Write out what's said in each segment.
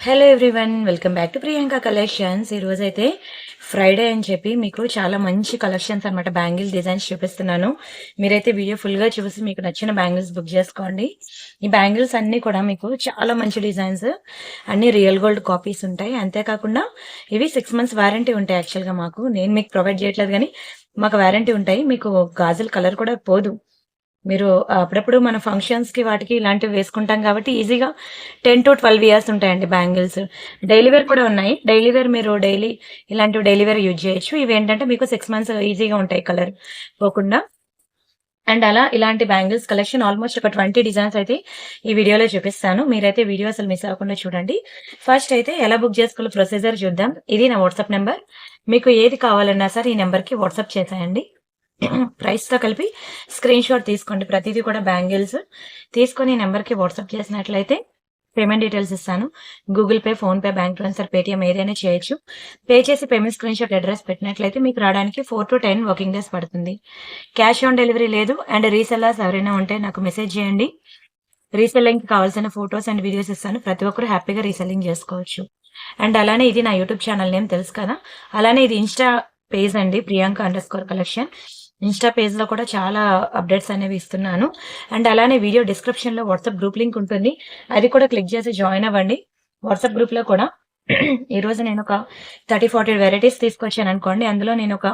Hello everyone, welcome back to Priyanka collections. ఈ రోజు అయితే ఫ్రైడే అని చెప్పి మీకు చాలా మంచి కలెక్షన్స్ అనమాట బ్యాంగిల్ డిజైన్స్ చూపిస్తున్నాను. మీరైతే వీడియో ఫుల్గా చూసి మీకు నచ్చిన బ్యాంగిల్స్ బుక్ చేసుకోండి. ఈ బ్యాంగిల్స్ అన్నీ కూడా మీకు చాలా మంచి డిజైన్స్, అన్ని రియల్ గోల్డ్ కాపీస్ ఉంటాయి. అంతేకాకుండా ఇవి 6 months వారంటీ ఉంటాయి. యాక్చువల్గా నేను మీకు ప్రొవైడ్ చేయట్లేదు, కానీ మాకు వారంటీ ఉంటాయి. మీకు గాజుల కలర్ కూడా పోదు. మీరు అప్పుడప్పుడు మన ఫంక్షన్స్‌కి వాటికి ఇలాంటివి వేసుకుంటాం కాబట్టి ఈజీగా 10 to 12 ఇయర్స్ ఉంటాయండి బ్యాంగిల్స్. డైలీ వేర్ కూడా ఉన్నాయి. డైలీ వేర్ మీరు ఇలాంటివి డైలీ వేర్ యూజ్ చేయొచ్చు. ఇవేంటంటే మీకు 6 months ఈజీగా ఉంటాయి కలర్ పోకుండా. అండ్ ఇలాంటి బ్యాంగిల్స్ కలెక్షన్ ఆల్మోస్ట్ ఒక 20 డిజైన్స్ అయితే ఈ వీడియోలో చూపిస్తాను. మీరైతే వీడియో అసలు మిస్ అవ్వకుండా చూడండి. ఫస్ట్ అయితే ఎలా బుక్ చేసుకోవాలో ప్రొసీజర్ చూద్దాం. ఇది నా వాట్సాప్ నెంబర్. మీకు ఏది కావాలన్నా సరే ఈ నెంబర్‌కి వాట్సాప్ చేసేయండి. ప్రైస్తో కలిపి స్క్రీన్ షాట్ తీసుకోండి. ప్రతిదీ కూడా బ్యాంగిల్స్ తీసుకొని ఈ నెంబర్కి వాట్సాప్ చేసినట్లయితే పేమెంట్ డీటెయిల్స్ ఇస్తాను. Google pay, PhonePe, bank transfer, Paytm ఏదైనా చేయొచ్చు. పే చేసి పేమెంట్ స్క్రీన్ షాట్ అడ్రస్ పెట్టినట్లయితే మీకు రావడానికి 4 to 10 వర్కింగ్ డేస్ పడుతుంది. క్యాష్ ఆన్ డెలివరీ లేదు. అండ్ రీసెల్లర్స్ ఎవరైనా ఉంటే నాకు మెసేజ్ చేయండి. రీసెల్లింగ్కి కావాల్సిన ఫొటోస్ అండ్ వీడియోస్ ఇస్తాను. ప్రతి ఒక్కరు హ్యాపీగా రీసెల్లింగ్ చేసుకోవచ్చు. అండ్ అలానే ఇది నా యూట్యూబ్ ఛానల్ నేమ్ తెలుసు కదా. అలానే ఇది ఇన్స్టా పేజ్ అండి, Priyanka_collection. ఇన్స్టా పేజ్లో కూడా చాలా అప్డేట్స్ అనేవి ఇస్తున్నాను. అండ్ అలానే వీడియో డిస్క్రిప్షన్లో వాట్సాప్ గ్రూప్ లింక్ ఉంటుంది. అది కూడా క్లిక్ చేసి జాయిన్ అవ్వండి. వాట్సాప్ గ్రూప్లో కూడా ఈరోజు నేను ఒక 30-40 వెరైటీస్ తీసుకొచ్చాను అనుకోండి. అందులో నేను ఒక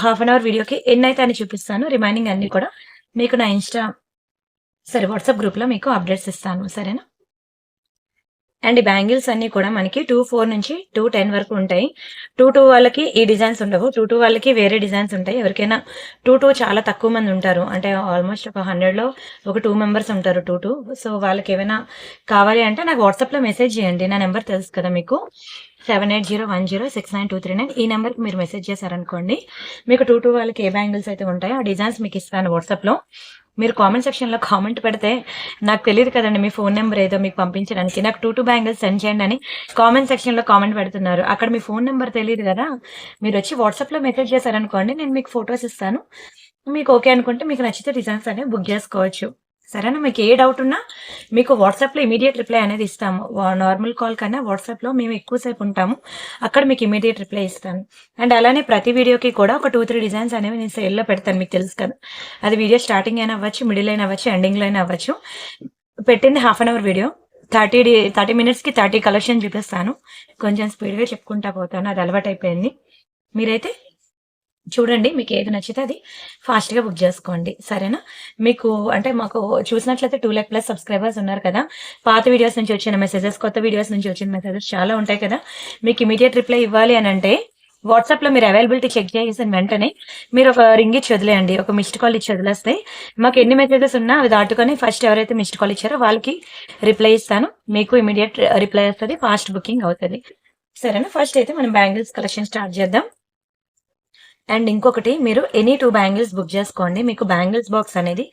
హాఫ్ అన్ అవర్ వీడియోకి ఎన్నైతే అని చూపిస్తాను. రిమైనింగ్ అన్ని కూడా మీకు నా వాట్సాప్ గ్రూప్లో మీకు అప్డేట్స్ ఇస్తాను. సరేనా? అండ్ ఈ బ్యాంగిల్స్ అన్ని కూడా మనకి 2-4 నుంచి 2-10 వరకు ఉంటాయి. 2-2 వాళ్ళకి ఈ డిజైన్స్ ఉండవు. 2-2 వాళ్ళకి వేరే డిజైన్స్ ఉంటాయి. ఎవరికైనా 2-2 చాలా తక్కువ మంది ఉంటారు. అంటే ఆల్మోస్ట్ ఒక 100లో ఒక 2 members ఉంటారు 2-2. సో వాళ్ళకి ఏమైనా కావాలి అంటే నాకు వాట్సాప్లో మెసేజ్ చేయండి. నా నెంబర్ తెలుసు కదా మీకు, 7801069239. ఈ నెంబర్కి మీరు మెసేజ్ చేశారనుకోండి, మీకు 2-2 వాళ్ళకి ఏ బ్యాంగిల్స్ అయితే ఉంటాయో ఆ డిజైన్స్ మీకు ఇస్తాను వాట్సాప్లో. మీరు కామెంట్ సెక్షన్లో కామెంట్ పెడితే నాకు తెలియదు కదండి మీ ఫోన్ నెంబర్ ఏదో మీకు పంపించడానికి. నాకు 2-2 బ్యాంగిల్స్ సెండ్ చేయండి అని కామెంట్ సెక్షన్లో కామెంట్ పెడుతున్నారు. అక్కడ మీ ఫోన్ నెంబర్ తెలియదు కదా. మీరు వచ్చి వాట్సాప్లో మెసేజ్ చేశారనుకోండి, నేను మీకు ఫొటోస్ ఇస్తాను. మీకు ఓకే అనుకుంటే మీకు నచ్చితే డిజైన్స్ అనేవి బుక్ చేసుకోవచ్చు. సరేనా? మీకు ఏ డౌట్ ఉన్నా మీకు వాట్సాప్లో ఇమీడియట్ రిప్లై అనేది ఇస్తాము. నార్మల్ కాల్ కన్నా వాట్సాప్లో మేము ఎక్కువసేపు ఉంటాము. అక్కడ మీకు ఇమీడియట్ రిప్లై ఇస్తాను. అండ్ అలానే ప్రతి వీడియోకి కూడా ఒక 2-3 డిజైన్స్ అనేవి నేను సేల్లో పెడతాను. మీకు తెలుసు కదా, అది వీడియో స్టార్టింగ్ అయినా అవ్వచ్చు, మిడిల్ అయినా అవ్వచ్చు, ఎండింగ్లో అయినా అవ్వచ్చు. పెట్టింది half an hour video, 30 minutesకి 30 collection చూపిస్తాను. కొంచెం స్పీడ్గా చెప్పుకుంటా పోతాను, అది అలవాటు అయిపోయింది. మీరైతే చూడండి, మీకు ఏది నచ్చితే అది ఫాస్ట్గా బుక్ చేసుకోండి. సరేనా? మీకు అంటే మాకు చూసినట్లయితే 2 lakh+ సబ్స్క్రైబర్స్ ఉన్నారు కదా. పాత వీడియోస్ నుంచి వచ్చిన మెసేజెస్, కొత్త వీడియోస్ నుంచి వచ్చిన మెసేజెస్ చాలా ఉంటాయి కదా. మీకు ఇమీడియట్ రిప్లై ఇవ్వాలి అని అంటే వాట్సాప్లో మీరు అవైలబిలిటీ చెక్ చేసిన వెంటనే మీరు ఒక రింగ్ ఇచ్చి వదిలేయండి, ఒక మిస్డ్ కాల్ ఇచ్చి వదిలేస్తే మాకు ఎన్ని మెసేజెస్ ఉన్నా అవి దాటుకొని ఫస్ట్ ఎవరైతే మిస్డ్ కాల్ ఇచ్చారో వాళ్ళకి రిప్లై ఇస్తాను. మీకు ఇమీడియట్ రిప్లై వస్తుంది, ఫాస్ట్ బుకింగ్ అవుతుంది. సరేనా? ఫస్ట్ అయితే మనం బ్యాంగిల్స్ కలెక్షన్ స్టార్ట్ చేద్దాం. అండ్ ఇంకొకటి, మీరు ఎనీ 2 బ్యాంగిల్స్ బుక్ చేసుకోండి. మీకు బ్యాంగిల్స్ బాక్స్ అనేది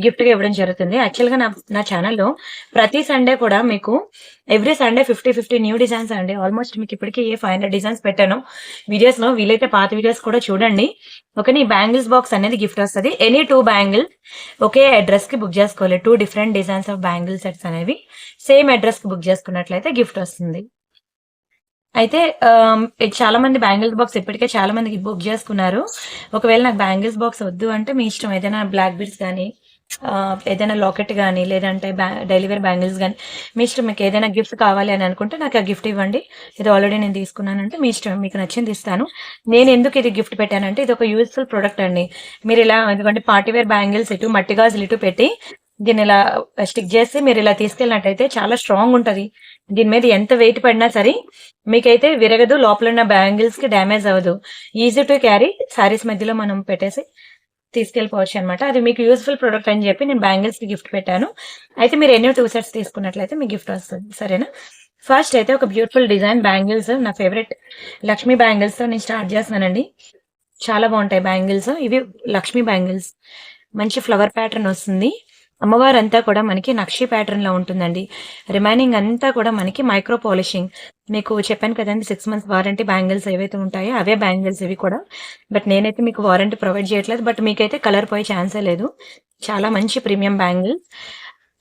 గిఫ్ట్గా ఇవ్వడం జరుగుతుంది. యాక్చువల్గా నా ఛానల్లో ప్రతి సండే కూడా మీకు ఎవ్రీ సండే 50 న్యూ డిజైన్స్ అండి. ఆల్మోస్ట్ మీకు ఇప్పటికీ 500 డిజైన్స్ పెట్టాను వీడియోస్లో. వీలైతే పాత వీడియోస్ కూడా చూడండి. ఓకే, ఈ బ్యాంగిల్స్ బాక్స్ అనేది గిఫ్ట్ వస్తుంది. ఎనీ 2 బ్యాంగిల్స్ ఒకే అడ్రస్కి బుక్ చేసుకోవాలి. 2 different designs of bangle sets అనేవి సేమ్ అడ్రస్కి బుక్ చేసుకున్నట్లయితే గిఫ్ట్ వస్తుంది. అయితే చాలా మంది బ్యాంగిల్స్ బాక్స్ ఇప్పటికే చాలా మందికి బుక్ చేసుకున్నారు. ఒకవేళ నాకు బ్యాంగిల్స్ బాక్స్ వద్దు అంటే మీ ఇష్టం. ఏదైనా బ్లాక్ బీడ్స్ కానీ, ఏదైనా లాకెట్ కానీ, లేదంటే డైలీ వేర్ బ్యాంగిల్స్ కానీ, మీ ఇష్టం. మీకు ఏదైనా గిఫ్ట్ కావాలి అని అనుకుంటే నాకు ఆ గిఫ్ట్ ఇవ్వండి. ఇది ఆల్రెడీ నేను తీసుకున్నానంటే మీ ఇష్టం, మీకు నచ్చింది ఇస్తాను. నేను ఎందుకు ఇది గిఫ్ట్ పెట్టానంటే ఇది ఒక యూస్ఫుల్ ప్రోడక్ట్ అండి. మీరు ఇలా ఎందుకంటే పార్టీ వేర్ బ్యాంగిల్స్ ఇటు, మట్టి గాజులు ఇటు పెట్టి దీన్ని ఇలా స్టిక్ చేసి మీరు ఇలా తీసుకెళ్ళినట్టయితే చాలా స్ట్రాంగ్ ఉంటుంది. దీని మీద ఎంత వెయిట్ పడినా సరే మీకైతే విరగదు, లోపల ఉన్న బ్యాంగిల్స్కి డ్యామేజ్ అవ్వదు. ఈజీ టు క్యారీ, శారీస్ మధ్యలో మనం పెట్టేసి తీసుకెళ్ళిపోవచ్చు అనమాట. అది మీకు యూస్ఫుల్ ప్రోడక్ట్ అని చెప్పి నేను బ్యాంగిల్స్కి గిఫ్ట్ పెట్టాను. అయితే మీరు ఎన్ని 2 sets తీసుకున్నట్లయితే మీకు గిఫ్ట్ వస్తుంది. సరేనా? ఫస్ట్ అయితే ఒక బ్యూటిఫుల్ డిజైన్ బ్యాంగిల్స్, నా ఫేవరెట్ లక్ష్మీ బ్యాంగిల్స్తో నేను స్టార్ట్ చేస్తున్నానండి. చాలా బాగుంటాయి బ్యాంగిల్స్. ఇవి లక్ష్మీ బ్యాంగిల్స్, మంచి ఫ్లవర్ ప్యాటర్న్ వస్తుంది. అమ్మవారు అంతా కూడా మనకి నక్షి ప్యాటర్న్లో ఉంటుందండి. రిమైనింగ్ అంతా కూడా మనకి మైక్రో పాలిషింగ్. మీకు చెప్పాను కదండి 6 months వారంటీ బ్యాంగిల్స్ ఏవైతే ఉంటాయో అవే బ్యాంగిల్స్ ఇవి కూడా. బట్ నేనైతే మీకు వారంటీ ప్రొవైడ్ చేయట్లేదు. బట్ మీకైతే కలర్ పోయే ఛాన్సే లేదు. చాలా మంచి ప్రీమియం బ్యాంగిల్స్.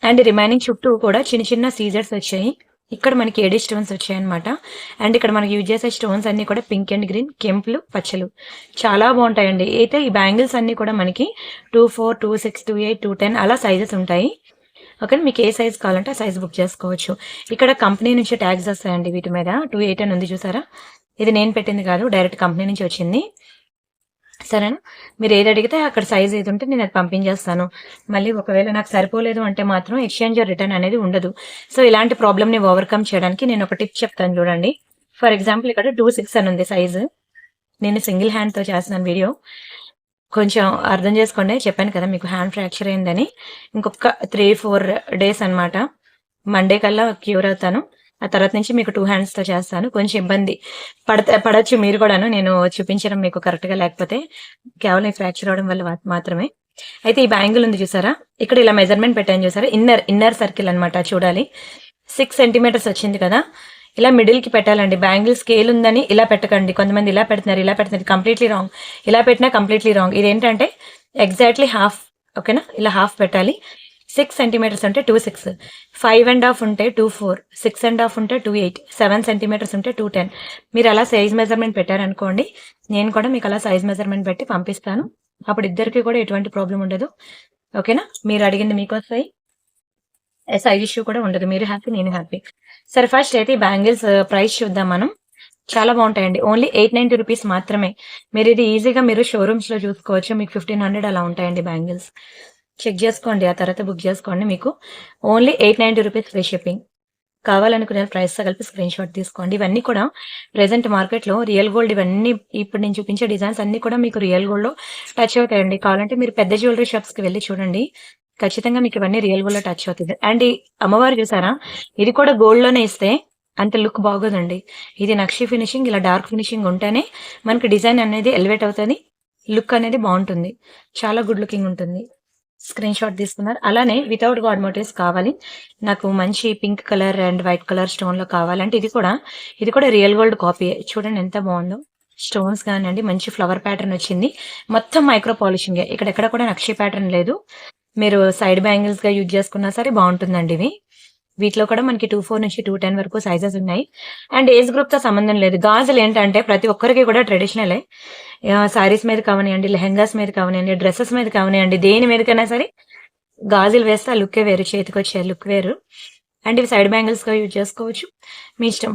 అండ్ రిమైనింగ్ చుట్టూ కూడా చిన్న చిన్న సీజర్స్ వచ్చాయి. ఇక్కడ మనకి ఏడీ స్టోన్స్ వచ్చాయన్నమాట. అండ్ ఇక్కడ మనకి యూజ్ చేసే స్టోన్స్ అన్ని కూడా పింక్ అండ్ గ్రీన్, కెంపులు, పచ్చలు చాలా బాగుంటాయండి. అయితే ఈ బ్యాంగిల్స్ అన్ని కూడా మనకి 24, 26, 28, 210 అలా సైజెస్ ఉంటాయి. ఓకే, మీకు ఏ సైజ్ కావాలంటే ఆ సైజ్ బుక్ చేసుకోవచ్చు. ఇక్కడ కంపెనీ నుంచి ట్యాగ్స్ వస్తాయండి వీటి మీద. 28 అని ఉంది చూసారా, ఇది నేను పెట్టింది కాదు, డైరెక్ట్ కంపెనీ నుంచి వచ్చింది. సరేనా, మీరు ఏది అడిగితే అక్కడ సైజ్ ఏది ఉంటే నేను అది పంపించేస్తాను. మళ్ళీ ఒకవేళ నాకు సరిపోలేదు అంటే మాత్రం ఎక్స్చేంజ్ రిటర్న్ అనేది ఉండదు. సో ఇలాంటి ప్రాబ్లమ్ని ఓవర్కమ్ చేయడానికి నేను ఒక టిప్ చెప్తాను చూడండి. ఫర్ ఎగ్జాంపుల్ ఇక్కడ 26 అని ఉంది సైజు. నేను సింగిల్ హ్యాండ్తో చేస్తున్నాను వీడియో, కొంచెం అర్థం చేసుకోండి. చెప్పాను కదా మీకు హ్యాండ్ ఫ్రాక్చర్ అయిందని. ఇంకొక 3-4 డేస్ అనమాట, మండే కల్లా క్యూర్ అవుతాను. ఆ తర్వాత నుంచి మీకు 2 హ్యాండ్స్తో చేస్తాను. కొంచెం ఇబ్బంది పడచ్చు మీరు కూడాను, నేను చూపించడం మీకు కరెక్ట్గా లేకపోతే, కేవలం ఫ్రాక్చర్ అవడం వల్ల మాత్రమే. అయితే ఈ బ్యాంగిల్ ఉంది చూసారా, ఇక్కడ ఇలా మెజర్మెంట్ పెట్టాను చూసారా, ఇన్నర్ సర్కిల్ అనమాట. చూడాలి, 6 సెంటీమీటర్స్ వచ్చింది కదా, ఇలా మిడిల్కి పెట్టాలండి. బ్యాంగిల్ స్కేల్ ఉందని ఇలా పెట్టకండి. కొంతమంది ఇలా పెడుతున్నారు, కంప్లీట్లీ రాంగ్. ఇలా పెట్టినా కంప్లీట్లీ రాంగ్. ఇదేంటంటే ఎగ్జాక్ట్లీ హాఫ్. ఓకేనా, ఇలా హాఫ్ పెట్టాలి. 6 సెంటీమీటర్స్ ఉంటే 26, 5.5 ఉంటే 24, 6.5 ఉంటే 28, 7 సెంటీమీటర్స్ ఉంటే 210. మీరు అలా సైజ్ మెజర్మెంట్ పెట్టారనుకోండి, నేను కూడా మీకు అలా సైజ్ మెజర్మెంట్ పెట్టి పంపిస్తాను. అప్పుడు ఇద్దరికి కూడా ఎటువంటి ప్రాబ్లం ఉండదు. ఓకేనా, మీరు అడిగింది మీకు వస్తాయి, సైజ్ ఇష్యూ కూడా ఉండదు. మీరు హ్యాపీ, నేను హ్యాపీ. సరే, ఫస్ట్ అయితే ఈ బ్యాంగిల్స్ ప్రైస్ చూద్దాం మనం. చాలా బాగుంటాయండి. ఓన్లీ 890 రూపీస్ మాత్రమే. మీరు ఇది ఈజీగా మీరు షోరూమ్స్లో చూసుకోవచ్చు. మీకు 1500 అలా ఉంటాయండి బ్యాంగిల్స్. చెక్ చేసుకోండి, ఆ తర్వాత బుక్ చేసుకోండి. మీకు ఓన్లీ 890 రూపీస్ ఫ్రీ షిప్పింగ్. కావాలనుకునే ప్రైస్తో కలిపి స్క్రీన్ షాట్ తీసుకోండి. ఇవన్నీ కూడా ప్రెసెంట్ మార్కెట్లో రియల్ గోల్డ్, ఇవన్నీ ఇప్పుడు నేను చూపించే డిజైన్స్ అన్ని కూడా మీకు రియల్ గోల్డ్లో టచ్ అవుతాయండి. కావాలంటే మీరు పెద్ద జ్యువెలరీ షాప్స్కి వెళ్ళి చూడండి, ఖచ్చితంగా మీకు ఇవన్నీ రియల్ గోల్డ్ లో టచ్ అవుతుంది. అండ్ ఈ అమ్మవారు చూసారా, ఇది కూడా గోల్డ్ లోనే ఇస్తే అంత లుక్ బాగోదండి. ఇది నక్షి ఫినిషింగ్, ఇలా డార్క్ ఫినిషింగ్ ఉంటేనే మనకి డిజైన్ అనేది ఎలివేట్ అవుతుంది, లుక్ అనేది బాగుంటుంది, చాలా గుడ్ లుకింగ్ ఉంటుంది. స్క్రీన్ షాట్ తీసుకున్నారు. అలానే వితౌట్ గాడ్ మోటివ్స్ కావాలి, నాకు మంచి pink colour and white colour stone లో కావాలంటే ఇది కూడా రియల్ గోల్డ్ కాపీ. చూడండి ఎంత బాగుందో, స్టోన్స్ కానివ్వండి, మంచి ఫ్లవర్ ప్యాటర్న్ వచ్చింది, మొత్తం మైక్రో పాలిషింగ్. ఇక్కడ కూడా నక్షి ప్యాటర్న్ లేదు. మీరు సైడ్ బ్యాంగిల్స్ గా యూజ్ చేసుకున్నా సరే బాగుంటుందండి. వీటిలో కూడా మనకి 24 నుంచి 210 వరకు సైజెస్ ఉన్నాయి. అండ్ ఏజ్ గ్రూప్ తో సంబంధం లేదు. గాజులు ఏంటంటే ప్రతి ఒక్కరికి కూడా ట్రెడిషనలే. సారీస్ మీద కావనివ్వండి, లెహెంగాస్ మీద కావనివ్వండి, డ్రెస్సెస్ మీద కావనివ్వండి, దేని మీదకైనా సరే గాజులు వేస్తే ఆ లుక్కే వేరు, చేతికి వచ్చే లుక్ వేరు. అండ్ ఇవి సైడ్ బ్యాంగిల్స్ గా యూజ్ చేసుకోవచ్చు, మీ ఇష్టం.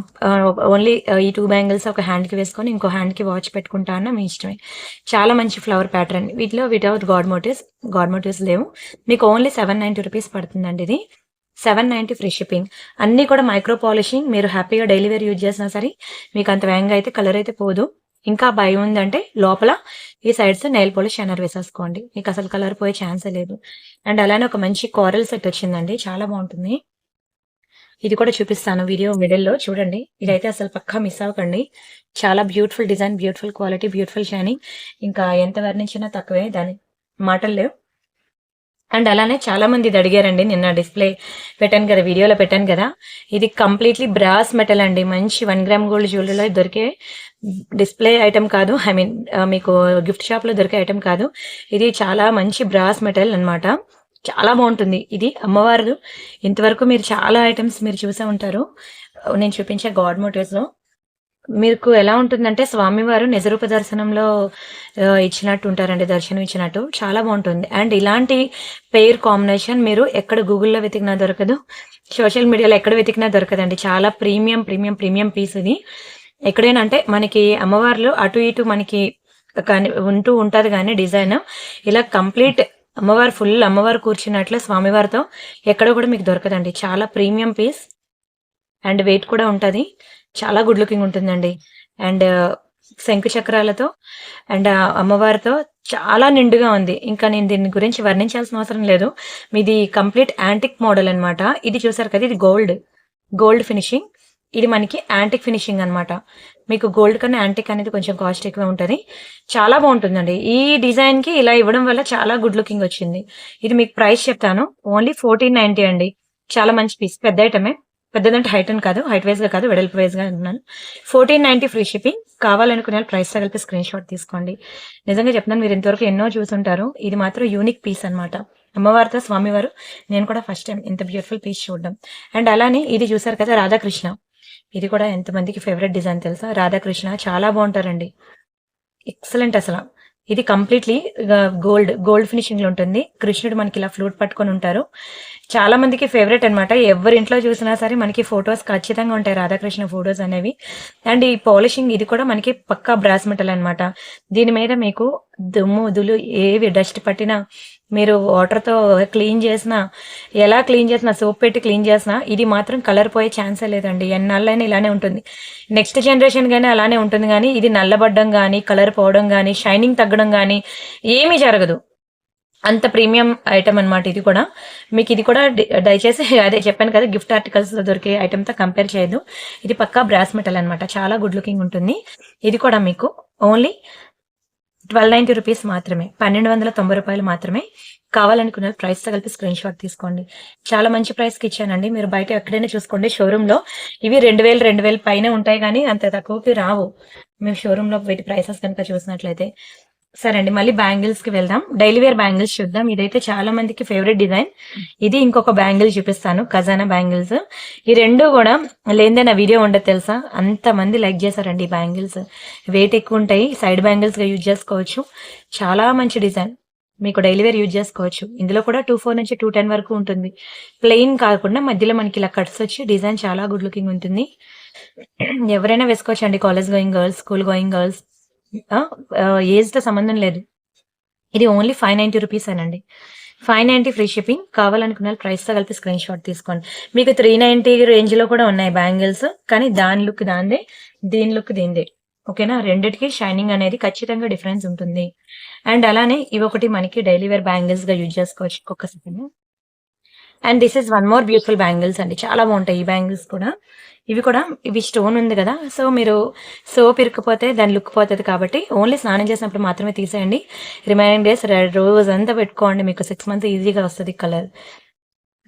ఓన్లీ ఈ 2 బ్యాంగిల్స్ ఒక హ్యాండ్ కి వేసుకొని ఇంకో హ్యాండ్ కి వాచ్ పెట్టుకుంటా అన్న మీ ఇష్టమే. చాలా మంచి ఫ్లవర్ ప్యాటర్న్. వీటిలో వితౌట్ గాడ్ మోటివ్స్ లేవు. మీకు ఓన్లీ 790 రూపీస్ పడుతుందండి. ఇది 790 ఫ్రీ షిప్పింగ్. అన్ని కూడా మైక్రో పాలిషింగ్. మీరు హ్యాపీగా డైలీ వేర్ యూజ్ చేసినా సరే మీకు అంత వేగంగా అయితే కలర్ అయితే పోదు. ఇంకా భయం ఉందంటే లోపల ఈ సైడ్స్ నెయిల్ పాలిష్ షైనర్ వేసేసుకోండి, మీకు అసలు కలర్ పోయే ఛాన్సే లేదు. అండ్ అలానే ఒక మంచి కోరల్ సెట్ వచ్చిందండి, చాలా బాగుంటుంది. ఇది కూడా చూపిస్తాను వీడియో మిడిల్లో చూడండి. ఇదైతే అసలు పక్కా మిస్ అవ్వకండి. చాలా beautiful design, beautiful quality, beautiful shining. ఇంకా ఎంత వర్ణించినా తక్కువే, దాని మాటలు లేవు. అండ్ అలానే చాలా మంది ఇది అడిగారండి, నిన్న డిస్ప్లే పెట్టాను కదా, వీడియోలో పెట్టాను కదా. ఇది కంప్లీట్లీ బ్రాస్ మెటల్ అండి, మంచి 1 గ్రామ్ గోల్డ్ జ్యువెలరీలో దొరికే డిస్ప్లే ఐటమ్ కాదు. ఐ మీన్ మీకు గిఫ్ట్ షాప్ లో దొరికే ఐటమ్ కాదు. ఇది చాలా మంచి బ్రాస్ మెటల్ అన్నమాట. చాలా బాగుంటుంది. ఇది అమ్మవారు, ఇంతవరకు మీరు చాలా ఐటమ్స్ మీరు చూసే ఉంటారు నేను చూపించే గాడ్ మోటివ్స్ లో. మీకు ఎలా ఉంటుందంటే స్వామివారు నిజరూప దర్శనంలో ఇచ్చినట్టు ఉంటారండి, దర్శనం ఇచ్చినట్టు. చాలా బాగుంటుంది. అండ్ ఇలాంటి పెయిర్ కాంబినేషన్ మీరు ఎక్కడ గూగుల్లో వెతికినా దొరకదు, సోషల్ మీడియాలో ఎక్కడ వెతికినా దొరకదండి. చాలా ప్రీమియం పీస్ ఇది. ఎక్కడైనా అంటే మనకి అమ్మవార్లు అటు ఇటు మనకి కానీ ఉంటూ ఉంటుంది, కానీ డిజైన్ ఇలా కంప్లీట్ అమ్మవారు కూర్చున్నట్లు స్వామివారితో ఎక్కడ కూడా మీకు దొరకదండి. చాలా ప్రీమియం పీస్ అండ్ వెయిట్ కూడా ఉంటుంది, చాలా గుడ్ లుకింగ్ ఉంటుందండి. అండ్ శంకు చక్రాలతో అండ్ అమ్మవారితో చాలా నిండుగా ఉంది. ఇంకా నేను దీని గురించి వర్ణించాల్సిన అవసరం లేదు. మీది కంప్లీట్ యాంటిక్ మోడల్ అన్నమాట. ఇది చూసారు కదా, ఇది గోల్డ్ ఫినిషింగ్. ఇది మనకి యాంటిక్ ఫినిషింగ్ అన్నమాట. మీకు గోల్డ్ కన్నా యాంటిక్ అనేది కొంచెం కాస్ట్ ఎక్కువ ఉంటుంది. చాలా బాగుంటుందండి. ఈ డిజైన్ కి ఇలా ఇవ్వడం వల్ల చాలా గుడ్ లుకింగ్ వచ్చింది. ఇది మీకు ప్రైస్ చెప్తాను, ఓన్లీ 1490 అండి. చాలా మంచి పీస్, పెద్ద ఐటమే. పెద్దదంటే హైట్ అని కాదు, హైట్ వైజ్ గా కాదు, వెడల్పు వైజ్ గా అంటున్నాను. 1490 ఫ్రీ షిప్పింగ్. కావాలనుకునే ప్రైస్ తో కలిపి స్క్రీన్ షాట్ తీసుకోండి. నిజంగా చెప్తున్నాను, మీరు ఇంతవరకు ఎన్నో చూసుంటారు, ఇది మాత్రం యూనిక్ పీస్ అన్నమాట. అమ్మవారితో స్వామివారు నేను కూడా ఫస్ట్ టైం ఇంత బ్యూటిఫుల్ పీస్ చూడడం. అండ్ అలానే ఇది చూసారు కదా రాధాకృష్ణ, ఇది కూడా ఎంతమందికి ఫేవరెట్ డిజైన్ తెలుసా? రాధాకృష్ణ చాలా బాగుంటారండి, ఎక్సలెంట్ అసలు. ఇది కంప్లీట్లీ గోల్డ్ ఫినిషింగ్ లో ఉంటుంది. కృష్ణుడు మనకి ఇలా ఫ్లూట్ పట్టుకొని ఉంటారు. చాలా మందికి ఫేవరెట్ అనమాట. ఎవరి ఇంట్లో చూసినా సరే మనకి ఫొటోస్ ఖచ్చితంగా ఉంటాయి, రాధాకృష్ణ ఫొటోస్ అనేవి. అండ్ ఈ పాలిషింగ్ ఇది కూడా మనకి పక్కా బ్రాస్ మెటల్ అనమాట. దీని మీద మీకు దుమ్ము దులు ఏవి డస్ట్ పట్టినా, మీరు వాటర్తో క్లీన్ చేసినా, ఎలా క్లీన్ చేసినా, సోప్ పెట్టి క్లీన్ చేసినా ఇది మాత్రం కలర్ పోయే ఛాన్సే లేదండి. ఎన్నాళ్ళైనా ఇలానే ఉంటుంది. నెక్స్ట్ జనరేషన్ కానీ అలానే ఉంటుంది, కానీ ఇది నల్లబడ్డం కానీ, కలర్ పోవడం కానీ, షైనింగ్ తగ్గడం కానీ ఏమీ జరగదు. అంత ప్రీమియం ఐటమ్ అనమాట ఇది కూడా. మీకు ఇది కూడా దయచేసి అదే చెప్పాను కదా, గిఫ్ట్ ఆర్టికల్స్ లో దొరికే ఐటమ్ తో కంపేర్ చేయదు. ఇది పక్కా బ్రాస్ మెటల్ అనమాట, చాలా గుడ్ లుకింగ్ ఉంటుంది. ఇది కూడా మీకు ఓన్లీ 1290 రూపీస్ మాత్రమే, 1290 రూపాయలు మాత్రమే. కావాలనుకున్న ప్రైస్ తో కలిపి స్క్రీన్ షాట్ తీసుకోండి. చాలా మంచి ప్రైస్ కి ఇచ్చానండి. మీరు బయట ఎక్కడైనా చూసుకోండి, షోరూమ్ లో ఇవి 2000 పైన ఉంటాయి, కానీ అంత తక్కువకి రావు. మేము షోరూమ్ లో వీటి ప్రైసెస్ కనుక చూసినట్లయితే. సరే అండి, మళ్ళీ బ్యాంగిల్స్ కి వెళ్దాం. డైలీ వేర్ బ్యాంగిల్స్ చూద్దాం. ఇదైతే చాలా మందికి ఫేవరెట్ డిజైన్. ఇది ఇంకొక బ్యాంగిల్ చూపిస్తాను, ఖజానా బ్యాంగిల్స్. ఈ రెండు కూడా లేదే నా వీడియో ఉండదు తెలుసా, అంత మంది లైక్ చేశారండి. ఈ బ్యాంగిల్స్ వెయిట్ ఎక్కువ ఉంటాయి, సైడ్ బ్యాంగిల్స్ గా యూజ్ చేసుకోవచ్చు. చాలా మంచి డిజైన్, మీకు డైలీ వేర్ యూజ్ చేసుకోవచ్చు. ఇందులో కూడా 24 నుంచి 210 వరకు ఉంటుంది. ప్లెయిన్ కాకుండా మధ్యలో మనకి ఇలా కట్స్ వచ్చి డిజైన్ చాలా గుడ్ లుకింగ్ ఉంటుంది. ఎవరైనా వేసుకోవచ్చు అండి, college going girls, school going girls, age తో సంబంధం లేదు. ఇది ఓన్లీ 590 రూపీస్ అనండి. 590 ఫ్రీ షిప్పింగ్. కావాలనుకున్న ప్రైస్ తో కలిపి స్క్రీన్ షాట్ తీసుకోండి. మీకు 390 రేంజ్ లో కూడా ఉన్నాయి బ్యాంగిల్స్, కానీ దాని లుక్ దాందే, దీని లుక్ దీందే. ఓకేనా, రెండిటికి షైనింగ్ అనేది ఖచ్చితంగా డిఫరెన్స్ ఉంటుంది. అండ్ అలానే ఇవి ఒకటి మనకి డైలీ వేర్ బ్యాంగిల్స్ గా యూజ్ చేసుకోవచ్చు. ఒక్క second. And this is one more beautiful bangles అండి, చాలా బాగుంటాయి ఈ బ్యాంగిల్స్ కూడా. ఇవి స్టోన్ ఉంది కదా, సో మీరు సోప్ ఇరుక్కుపోతే దాని లుక్ పోతుంది, కాబట్టి ఓన్లీ స్నానం చేసినప్పుడు మాత్రమే తీసేయండి. రిమైనింగ్ డేస్ రోజు అంతా పెట్టుకోండి, మీకు 6 months ఈజీగా వస్తుంది కలర్.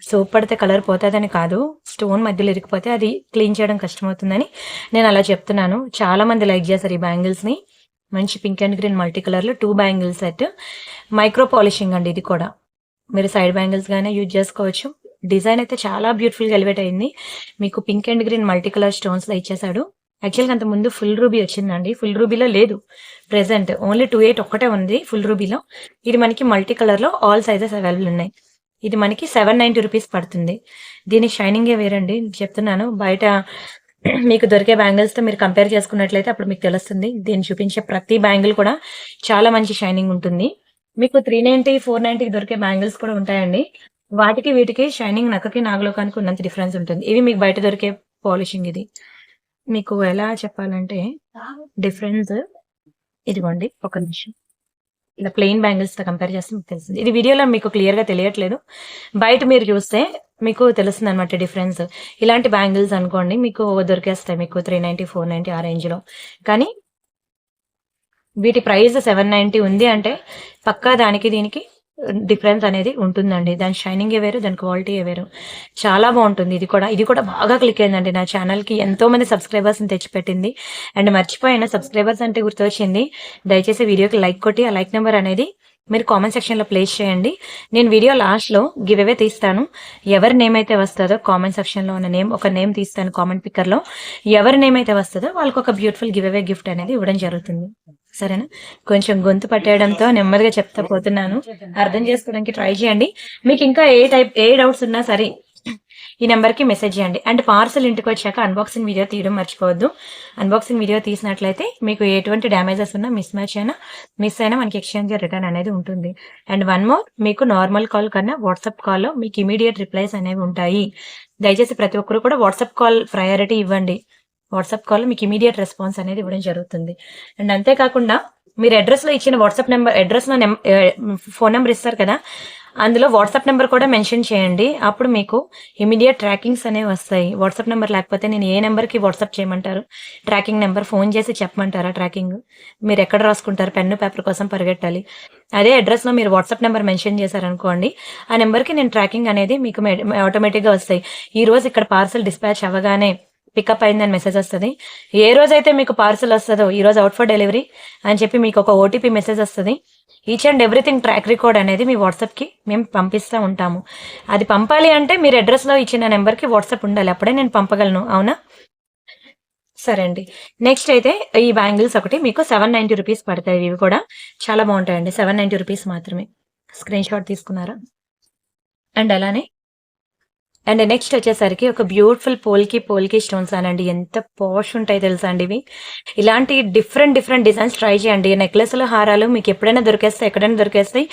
సోప్ పడితే కలర్ పోతుందని కాదు, స్టోన్ మధ్యలో ఇరికిపోతే అది క్లీన్ చేయడం కష్టమవుతుందని నేను అలా చెప్తున్నాను. చాలా మంది లైక్ చేశారు ఈ బ్యాంగిల్స్ ని. మంచి pink and green multi colour లో 2 బ్యాంగిల్స్ సెట్. మైక్రో పాలిషింగ్ అండి ఇది కూడా. మీరు సైడ్ బ్యాంగిల్స్ గానే యూజ్ చేసుకోవచ్చు. డిజైన్ అయితే చాలా బ్యూటిఫుల్ గా ఎలివేట్ అయింది. మీకు pink and green multi colour stones లో ఇచ్చేసాడు. యాక్చువల్గా అంత ముందు ఫుల్ రూబీ వచ్చిందండి, ఫుల్ రూబీలో లేదు ప్రెసెంట్, ఓన్లీ 28 ఒక్కటే ఉంది ఫుల్ రూబీలో. ఇది మనకి మల్టీ కలర్ లో ఆల్ సైజెస్ అవైలబుల్ ఉన్నాయి. ఇది మనకి 790 రూపీస్ పడుతుంది. దీని షైనింగే వేరండి, చెప్తున్నాను. బయట మీకు దొరికే బ్యాంగిల్స్ తో మీరు కంపేర్ చేసుకున్నట్లయితే అప్పుడు మీకు తెలుస్తుంది. దీన్ని చూపించే ప్రతి బ్యాంగిల్ కూడా చాలా మంచి షైనింగ్ ఉంటుంది. మీకు 390, 490 దొరికే బ్యాంగిల్స్ కూడా ఉంటాయండి. వాటికి వీటికి షైనింగ్ నక్కకి నాగలోకానికి ఉన్నంత డిఫరెన్స్ ఉంటుంది. ఇవి మీకు బయట దొరికే పాలిషింగ్. ఇది మీకు ఎలా చెప్పాలంటే డిఫరెన్స్ ఇదిగోండి, ఒక నిమిషం. ఇలా ప్లెయిన్ బ్యాంగిల్స్ తో కంపేర్ చేస్తే మీకు తెలుస్తుంది. ఇది వీడియోలో మీకు క్లియర్ గా తెలియట్లేదు, బయట మీరు చూస్తే మీకు తెలుస్తుంది అనమాట డిఫరెన్స్. ఇలాంటి బ్యాంగిల్స్ అనుకోండి మీకు దొరికేస్తాయి, మీకు 390, 490 ఆ రేంజ్ లో. కానీ వీటి ప్రైస్ 790 ఉంది అంటే పక్కా దానికి దీనికి డిఫరెన్స్ అనేది ఉంటుందండి. దాని షైనింగ్ వేరు, దాని క్వాలిటీ వేరు. చాలా బాగుంటుంది. ఇది కూడా బాగా క్లిక్ అయిందండి నా ఛానల్ కి, ఎంతో మంది సబ్స్క్రైబర్స్ ని తెచ్చిపెట్టింది. అండ్ మర్చిపోయిన సబ్స్క్రైబర్స్ అంటే గుర్తొచ్చింది, దయచేసి వీడియోకి లైక్ కొట్టి ఆ లైక్ నెంబర్ అనేది మీరు కామెంట్ సెక్షన్ లో ప్లేస్ చేయండి. నేను వీడియో లాస్ట్ లో గివ్ అవే తీస్తాను. ఎవరి నేమ్ అయితే వస్తుందో కామెంట్ సెక్షన్ లో ఉన్న ఒక నేమ్ తీస్తాను కామెంట్ పిక్కర్ లో. ఎవరి నేమ్ అయితే వస్తుందో వాళ్ళకి ఒక బ్యూటిఫుల్ గివ్ అవే గిఫ్ట్ అనేది ఇవ్వడం జరుగుతుంది. సరేనా, కొంచెం గొంతు పట్టేయడంతో నెమ్మదిగా చెప్తా పోతున్నాను, అర్థం చేసుకోవడానికి ట్రై చేయండి. మీకు ఇంకా ఏ డౌట్స్ ఉన్నా సరే ఈ నెంబర్ కి మెసేజ్ చేయండి. అండ్ పార్సల్ ఇంటికి వచ్చాక అన్బాక్సింగ్ వీడియో తీయడం మర్చిపోవద్దు. అన్బాక్సింగ్ వీడియో తీసినట్లయితే మీకు ఎటువంటి డ్యామేజెస్ ఉన్నా, మిస్ అయినా మనకి ఎక్స్చేంజ్ రిటర్న్ అనేది ఉంటుంది. అండ్ వన్ మోర్, మీకు నార్మల్ కాల్ కన్నా వాట్సాప్ కాల్లో మీకు ఇమీడియట్ రిప్లైస్ అనేవి ఉంటాయి. దయచేసి ప్రతి ఒక్కరు కూడా వాట్సాప్ కాల్ ప్రయారిటీ ఇవ్వండి. వాట్సాప్ కాల్ మీకు ఇమీడియట్ రెస్పాన్స్ అనేది ఇవ్వడం జరుగుతుంది. అండ్ అంతేకాకుండా మీరు అడ్రస్ లో ఇచ్చిన వాట్సాప్ నెంబర్, అడ్రస్ లో ఫోన్ నెంబర్ ఇస్తారు కదా, అందులో వాట్సాప్ నెంబర్ కూడా మెన్షన్ చేయండి. అప్పుడు మీకు ఇమీడియట్ ట్రాకింగ్స్ అనేవి వస్తాయి. వాట్సాప్ నెంబర్ లేకపోతే నేను ఏ నెంబర్కి వాట్సాప్ చేయమంటారు, ట్రాకింగ్ నెంబర్ ఫోన్ చేసి చెప్పమంటారా? ట్రాకింగ్ మీరు ఎక్కడ రాసుకుంటారు? పెన్ను పేపర్ కోసం పరిగెట్టాలి. అదే అడ్రస్లో మీరు వాట్సాప్ నెంబర్ మెన్షన్ చేశారనుకోండి, ఆ నెంబర్కి నేను ట్రాకింగ్ అనేది మీకు ఆటోమేటిక్గా వస్తాయి. ఈ రోజు ఇక్కడ పార్సల్ డిస్పాచ్ అవ్వగానే పికప్ అయిందని మెసేజ్ వస్తుంది. ఏ రోజైతే మీకు పార్సల్ వస్తుందో ఈ రోజు అవుట్ ఫర్ డెలివరీ అని చెప్పి మీకు ఒక ఓటీపీ మెసేజ్ వస్తుంది. Each and everything track record అనేది మీ వాట్సాప్కి మేము పంపిస్తూ ఉంటాము. అది పంపాలి అంటే మీరు అడ్రస్లో ఇచ్చిన నెంబర్కి వాట్సాప్ ఉండాలి, అప్పుడే నేను పంపగలను. అవునా? సరే అండి. నెక్స్ట్ అయితే ఈ బ్యాంగిల్స్ ఒకటి మీకు 790 రూపీస్ పడతాయి. ఇవి కూడా చాలా బాగుంటాయండి. 790 రూపీస్ మాత్రమే. స్క్రీన్ షాట్ తీసుకున్నారా? అండ్ అలానే అండ్ నెక్స్ట్ వచ్చేసరికి ఒక బ్యూటిఫుల్ పోల్కి స్టోన్స్ అనండి. ఎంత పాష్ ఉంటాయి తెలుసా అండి ఇవి. ఇలాంటి డిఫరెంట్ డిజైన్స్ ట్రై చేయండి. నెక్లెస్లు, హారాలు మీకు ఎప్పుడైనా దొరికేస్తాయి, ఎక్కడైనా దొరికేస్తాయి.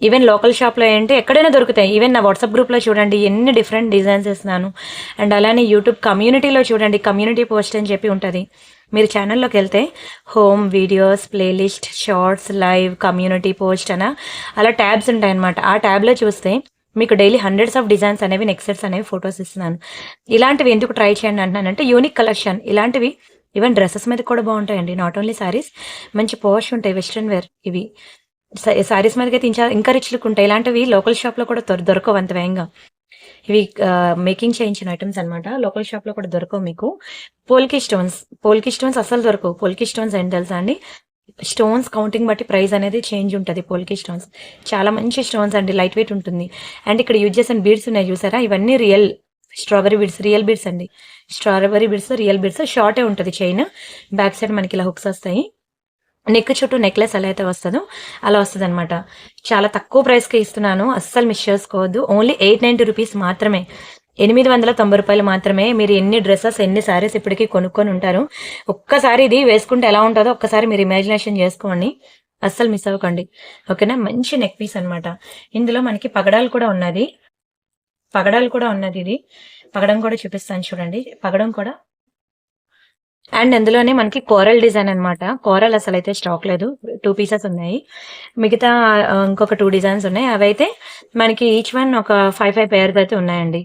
ఈవెన్ లోకల్ షాప్లో ఏంటి ఎక్కడైనా దొరుకుతాయి. ఈవెన్ నా వాట్సాప్ గ్రూప్లో చూడండి ఎన్ని డిఫరెంట్ డిజైన్స్ ఇస్తున్నాను. అండ్ అలానే యూట్యూబ్ కమ్యూనిటీలో చూడండి, కమ్యూనిటీ పోస్ట్ అని చెప్పి ఉంటుంది. మీరు ఛానల్లోకి వెళ్తే home, videos, playlist, shorts, live, community post అలా ట్యాబ్స్ ఉంటాయన్నమాట. ఆ ట్యాబ్లో చూస్తే మీకు డైలీ హండ్రెడ్స్ ఆఫ్ డిజైన్స్ అనేవి, నెక్ సెట్స్ అనేవి ఫొటోస్ ఇస్తున్నాను. ఇలాంటివి ఎందుకు ట్రై చేయండి అంటున్నానంటే యూనిక్ కలెక్షన్. ఇలాంటివి ఈవెన్ డ్రెస్సెస్ మీద కూడా బాగుంటాయండి. నాట్ ఓన్లీ సారీస్, మంచి పోష్ ఉంటాయి, వెస్ట్రన్ వేర్. ఇవి సారీస్ మీదకి అయితే ఇంకా రిచ్ లుక్ ఉంటాయి. ఇలాంటివి లోకల్ షాప్లో కూడా దొరకవు అంత వేగంగా. ఇవి మేకింగ్ చేయించిన ఐటమ్స్ అనమాట. లోకల్ షాప్లో కూడా దొరకవు మీకు. పోల్కి స్టోన్స్ అసలు దొరకవు. పోల్కి స్టోన్స్ ఏంటి తెలుసా అండి? స్టోన్స్ కౌంటింగ్ బట్టి ప్రైస్ అనేది చేంజ్ ఉంటుంది. పోల్కి స్టోన్స్ చాలా మంచి స్టోన్స్ అండి, లైట్ వెయిట్ ఉంటుంది. అండ్ ఇక్కడ యూజ్ చేసిన బీడ్స్ ఉన్నాయి చూసారా, ఇవన్నీ real strawberry beads, real beads అండి. Strawberry beads, real beads. షార్టే ఉంటుంది చైన్, బ్యాక్ సైడ్ మనకి ఇలా హుక్స్ వస్తాయి. నెక్ చుట్టూ నెక్లెస్ ఎలా అయితే వస్తుందో అలా వస్తుంది అనమాట. చాలా తక్కువ ప్రైస్కి ఇస్తున్నాను, అస్సలు మిస్ చేసుకోవద్దు. ఓన్లీ 890 రూపీస్ మాత్రమే, 890 రూపాయలు మాత్రమే. మీరు ఎన్ని డ్రెస్సెస్, ఎన్ని శారీస్ ఇప్పటికీ కొనుక్కొని ఉంటారు. ఒక్కసారి ఇది వేసుకుంటే ఎలా ఉంటుందో ఒక్కసారి మీరు ఇమాజినేషన్ చేసుకోండి, అస్సలు మిస్ అవ్వకండి. ఓకేనా? మంచి నెక్ పీస్ అనమాట. ఇందులో మనకి పగడాలు కూడా ఉన్నది. ఇది పగడం కూడా చూపిస్తాను చూడండి. పగడం కూడా అండ్ అందులోనే మనకి కోరల్ డిజైన్ అనమాట. కోరల్ అసలు అయితే స్టాక్ లేదు, 2 పీసెస్ ఉన్నాయి. మిగతా ఇంకొక 2 డిజైన్స్ ఉన్నాయి. అవైతే మనకి ఈచ్ వన్ ఒక 5 పేర్స్ అయితే ఉన్నాయండి.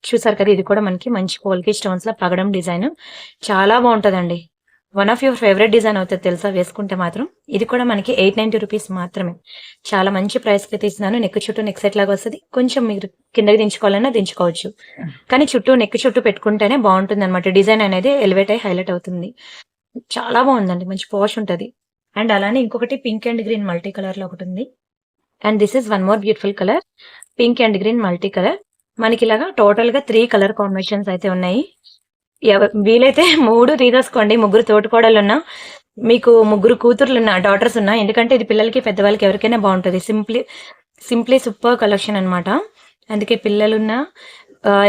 చూసారు కదా, ఇది కూడా మనకి మంచి పోల్కి స్టోన్స్ లో పగడం డిజైన్, చాలా బాగుంటుందండి. One of your favourite design అవుతుంది తెలుసా వేసుకుంటే మాత్రం. ఇది కూడా మనకి 890 రూపీస్ మాత్రమే. చాలా మంచి ప్రైస్ కి తీస్తున్నాను. నెక్ చుట్టూ నెక్ సెట్ లాగా వస్తుంది. కొంచెం మీరు కిందకి దించుకోవాలన్నా దించుకోవచ్చు, కానీ నెక్ చుట్టూ పెట్టుకుంటేనే బాగుంటుంది అనమాట. డిజైన్ అనేది ఎలివేట్ అయ్యి హైలైట్ అవుతుంది. చాలా బాగుందండి, మంచి పాష్ ఉంటుంది. అండ్ అలానే ఇంకొకటి pink and green multi colour లో ఒకటి ఉంది. And this is one more beautiful colour, pink and green multi colour. మనకి ఇలాగా టోటల్ గా 3 కలర్ కాంబినేషన్స్ అయితే ఉన్నాయి. వీలైతే 3 తీసేసుకోండి. 3 తోటికోడలున్నా, మీకు 3 కూతుర్లున్నా, డాటర్స్ ఉన్నా, ఎందుకంటే ఇది పిల్లలకి పెద్దవాళ్ళకి ఎవరికైనా బాగుంటుంది. సింప్లీ సూపర్ కలెక్షన్ అనమాట. అందుకే పిల్లలున్నా,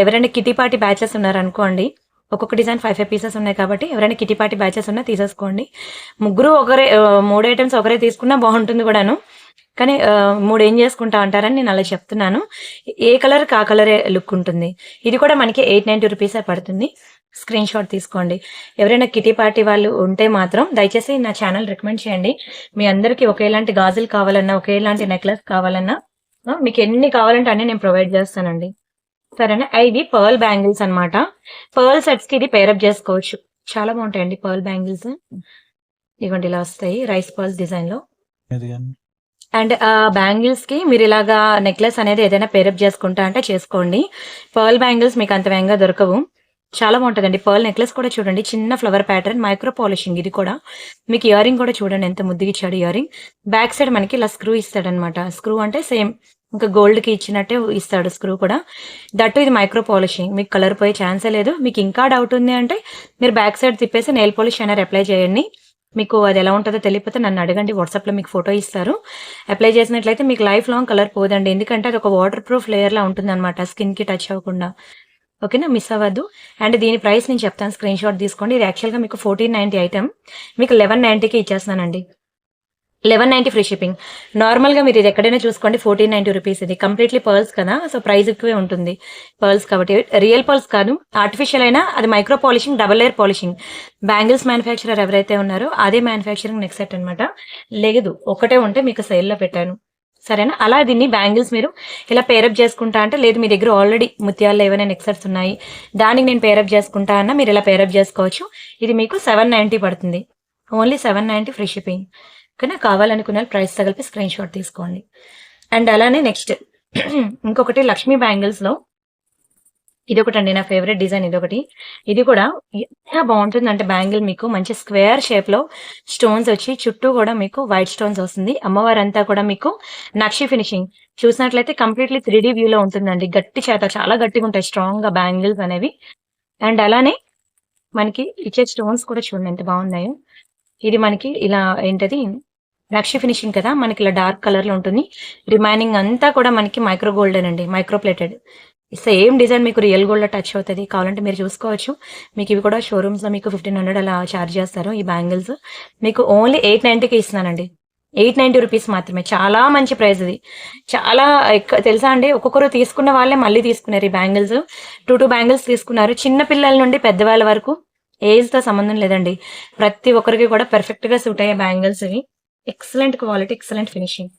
ఎవరైనా కిటీ పార్టీ బ్యాచెస్ ఉన్నారనుకోండి, ఒక్కొక్క డిజైన్ 5 పీసెస్ ఉన్నాయి కాబట్టి ఎవరైనా కిటీ పార్టీ బ్యాచెస్ ఉన్నా తీసేసుకోండి. 3 ఐటమ్స్ ఒకరే తీసుకున్నా బాగుంటుంది కూడాను. కానీ 3 ఏం చేసుకుంటా అంటారని నేను అలా చెప్తున్నాను. ఏ కలర్ ఆ కలరే లుక్ ఉంటుంది. ఇది కూడా మనకి 890 రూపీసే పడుతుంది. స్క్రీన్ షాట్ తీసుకోండి. ఎవరైనా కిటీ పార్టీ వాళ్ళు ఉంటే మాత్రం దయచేసి నా ఛానల్ రికమెండ్ చేయండి. మీ అందరికీ ఒకేలాంటి గాజులు కావాలన్నా, ఒకేలాంటి నెక్లెస్ కావాలన్నా, మీకు ఎన్ని కావాలంటే అన్ని నేను ప్రొవైడ్ చేస్తానండి. సరేనా? ఇది పర్ల్ బ్యాంగిల్స్ అనమాట. పర్ల్ సెట్స్ కి ఇది పేరప్ చేసుకోవచ్చు. చాలా బాగుంటాయండి పర్ల్ బ్యాంగిల్స్. ఇవ్వండి ఇలా వస్తాయి రైస్ పర్ల్స్ డిజైన్ లో. అండ్ బ్యాంగిల్స్ కి మీరు ఇలాగా నెక్లెస్ అనేది ఏదైనా పేరప్ చేసుకుంటా అంటే చేసుకోండి. పర్ల్ బ్యాంగిల్స్ మీకు అంత వేగంగా దొరకవు. చాలా బాగుంటుందండి. పర్ల్ నెక్లెస్ కూడా చూడండి, చిన్న ఫ్లవర్ ప్యాటర్న్, మైక్రో పాలిషింగ్. ఇది కూడా మీకు ఇయర్ రింగ్ కూడా చూడండి ఎంత ముద్దుగా ఇచ్చాడు ఇయర్ రింగ్. బ్యాక్ సైడ్ మనకి ఇలా స్క్రూ ఇస్తాడనమాట. స్క్రూ అంటే సేమ్ ఇంకా గోల్డ్ కి ఇచ్చినట్టే ఇస్తాడు స్క్రూ కూడా. దట్టు ఇది మైక్రో పాలిషింగ్, మీకు కలర్ పోయే ఛాన్సే లేదు. మీకు ఇంకా డౌట్ ఉంది అంటే మీరు బ్యాక్ సైడ్ తిప్పేసి నెయిల్ పాలిష్ అనేది అప్లై చేయండి. మీకు అది ఎలా ఉంటుందో తెలియకపోతే నన్ను అడగండి, వాట్సాప్లో మీకు ఫోటో ఇస్తారు. అప్లై చేసినట్లయితే మీకు లైఫ్ లాంగ్ కలర్ పోదండి, ఎందుకంటే అది ఒక వాటర్ ప్రూఫ్ లేయర్లా ఉంటుంది అనమాట, స్కిన్కి టచ్ అవ్వకుండా. ఓకేనా? మిస్ అవ్వద్దు. అండ్ దీని ప్రైస్ నేను చెప్తాను, స్క్రీన్ షాట్ తీసుకోండి. ఇది యాక్చువల్గా మీకు 1490 ఐటమ్, మీకు 1190కి ఇచ్చేస్తానండి. 1190 ఫ్రీ షిప్పింగ్. నార్మల్గా మీరు ఇది ఎక్కడైనా చూసుకోండి 1490 రూపీస్. ఇది కంప్లీట్లీ పర్ల్స్ కదా, సో ప్రైస్ ఎక్కువే ఉంటుంది. పర్ల్స్ కాబట్టి రియల్ పర్ల్స్ కాదు, ఆర్టిఫిషియల్ అయినా అది micro polishing, double layer polishing. Bangles manufacturer ఎవరైతే ఉన్నారో అదే మ్యానుఫ్యాక్చరింగ్ నెక్ సెట్ అనమాట. లేదు ఒకటే ఉంటే మీకు సేల్లో పెట్టాను. సరేనా? అలా దీన్ని బ్యాంగిల్స్ మీరు ఇలా పేరప్ చేసుకుంటా అంటే, లేదు మీ దగ్గర ఆల్రెడీ ముత్యాల్లో ఏమైనా నెక్ సెట్స్ ఉన్నాయి దానికి నేను పేరప్ చేసుకుంటా అన్న మీరు ఇలా పేరప్ చేసుకోవచ్చు. ఇది మీకు 790 పడుతుంది. Only 790 free shipping. ఓకేనా? కావాలనుకున్న ప్రైస్ తగిలిపి స్క్రీన్ షాట్ తీసుకోండి. అండ్ అలానే నెక్స్ట్ ఇంకొకటి లక్ష్మీ బ్యాంగిల్స్ లో ఇదొకటండి నా ఫేవరెట్ డిజైన్ ఇదొకటి. ఇది కూడా ఎంత బావుంటుందంటే బ్యాంగిల్ మీకు మంచి స్క్వేర్ షేప్‌లో స్టోన్స్ వచ్చి చుట్టూ గూడా మీకు వైట్ స్టోన్స్ వస్తుంది. అమ్మవారంతా కూడా మీకు నక్షి ఫినిషింగ్. చూసినట్లయితే కంప్లీట్‌లీ 3 వ్యూలో ఉంటుందండి. గట్టి చేత చాలా గట్టిగుంటాయి స్ట్రాంగ్‌గా బ్యాంగిల్స్ అనేవి. అండ్ అలానే మనకి ఇచ్చే స్టోన్స్ కూడా చూడండి ఎంత బాగున్నాయో. ఇది మనకి ఇలా ఏంటది నక్షి ఫినిషింగ్ కదా! మనకి ఇలా డార్క్ కలర్‌లో ఉంటుంది. రిమైనింగ్ అంతా కూడా మనకి మైక్రో గోల్డేనండి. Micro plated. సేమ్ డిజైన్ మీకు రియల్ గోల్డ్‌లో టచ్ అవుతది. కావాలంటే మీరు చూసుకోవచ్చు. మీకు ఇవి కూడా షోరూమ్స్‌లో మీకు 1500 అలా చార్జ్ చేస్తారు ఈ బ్యాంగిల్స్. మీకు ఓన్లీ 890కే ఇస్తున్నానండి. 890 రూపీస్ మాత్రమే. చాలా మంచి ప్రైస్ ఇది. చాలా తెలుసా అండి ఒక్కొక్కరు తీసుకున్న వాళ్ళే మళ్ళీ తీసుకున్నారు ఈ బ్యాంగిల్స్. 2 బ్యాంగిల్స్ తీసుకున్నారు. చిన్న పిల్లల నుండి పెద్దవాళ్ళ వరకు ఏజ్‌తో సంబంధం లేదండి. ప్రతి ఒక్కరికి కూడా పర్ఫెక్ట్‌గా సూట్ అయ్యే బ్యాంగిల్స్ ఇవి. Excellent quality, excellent finishing.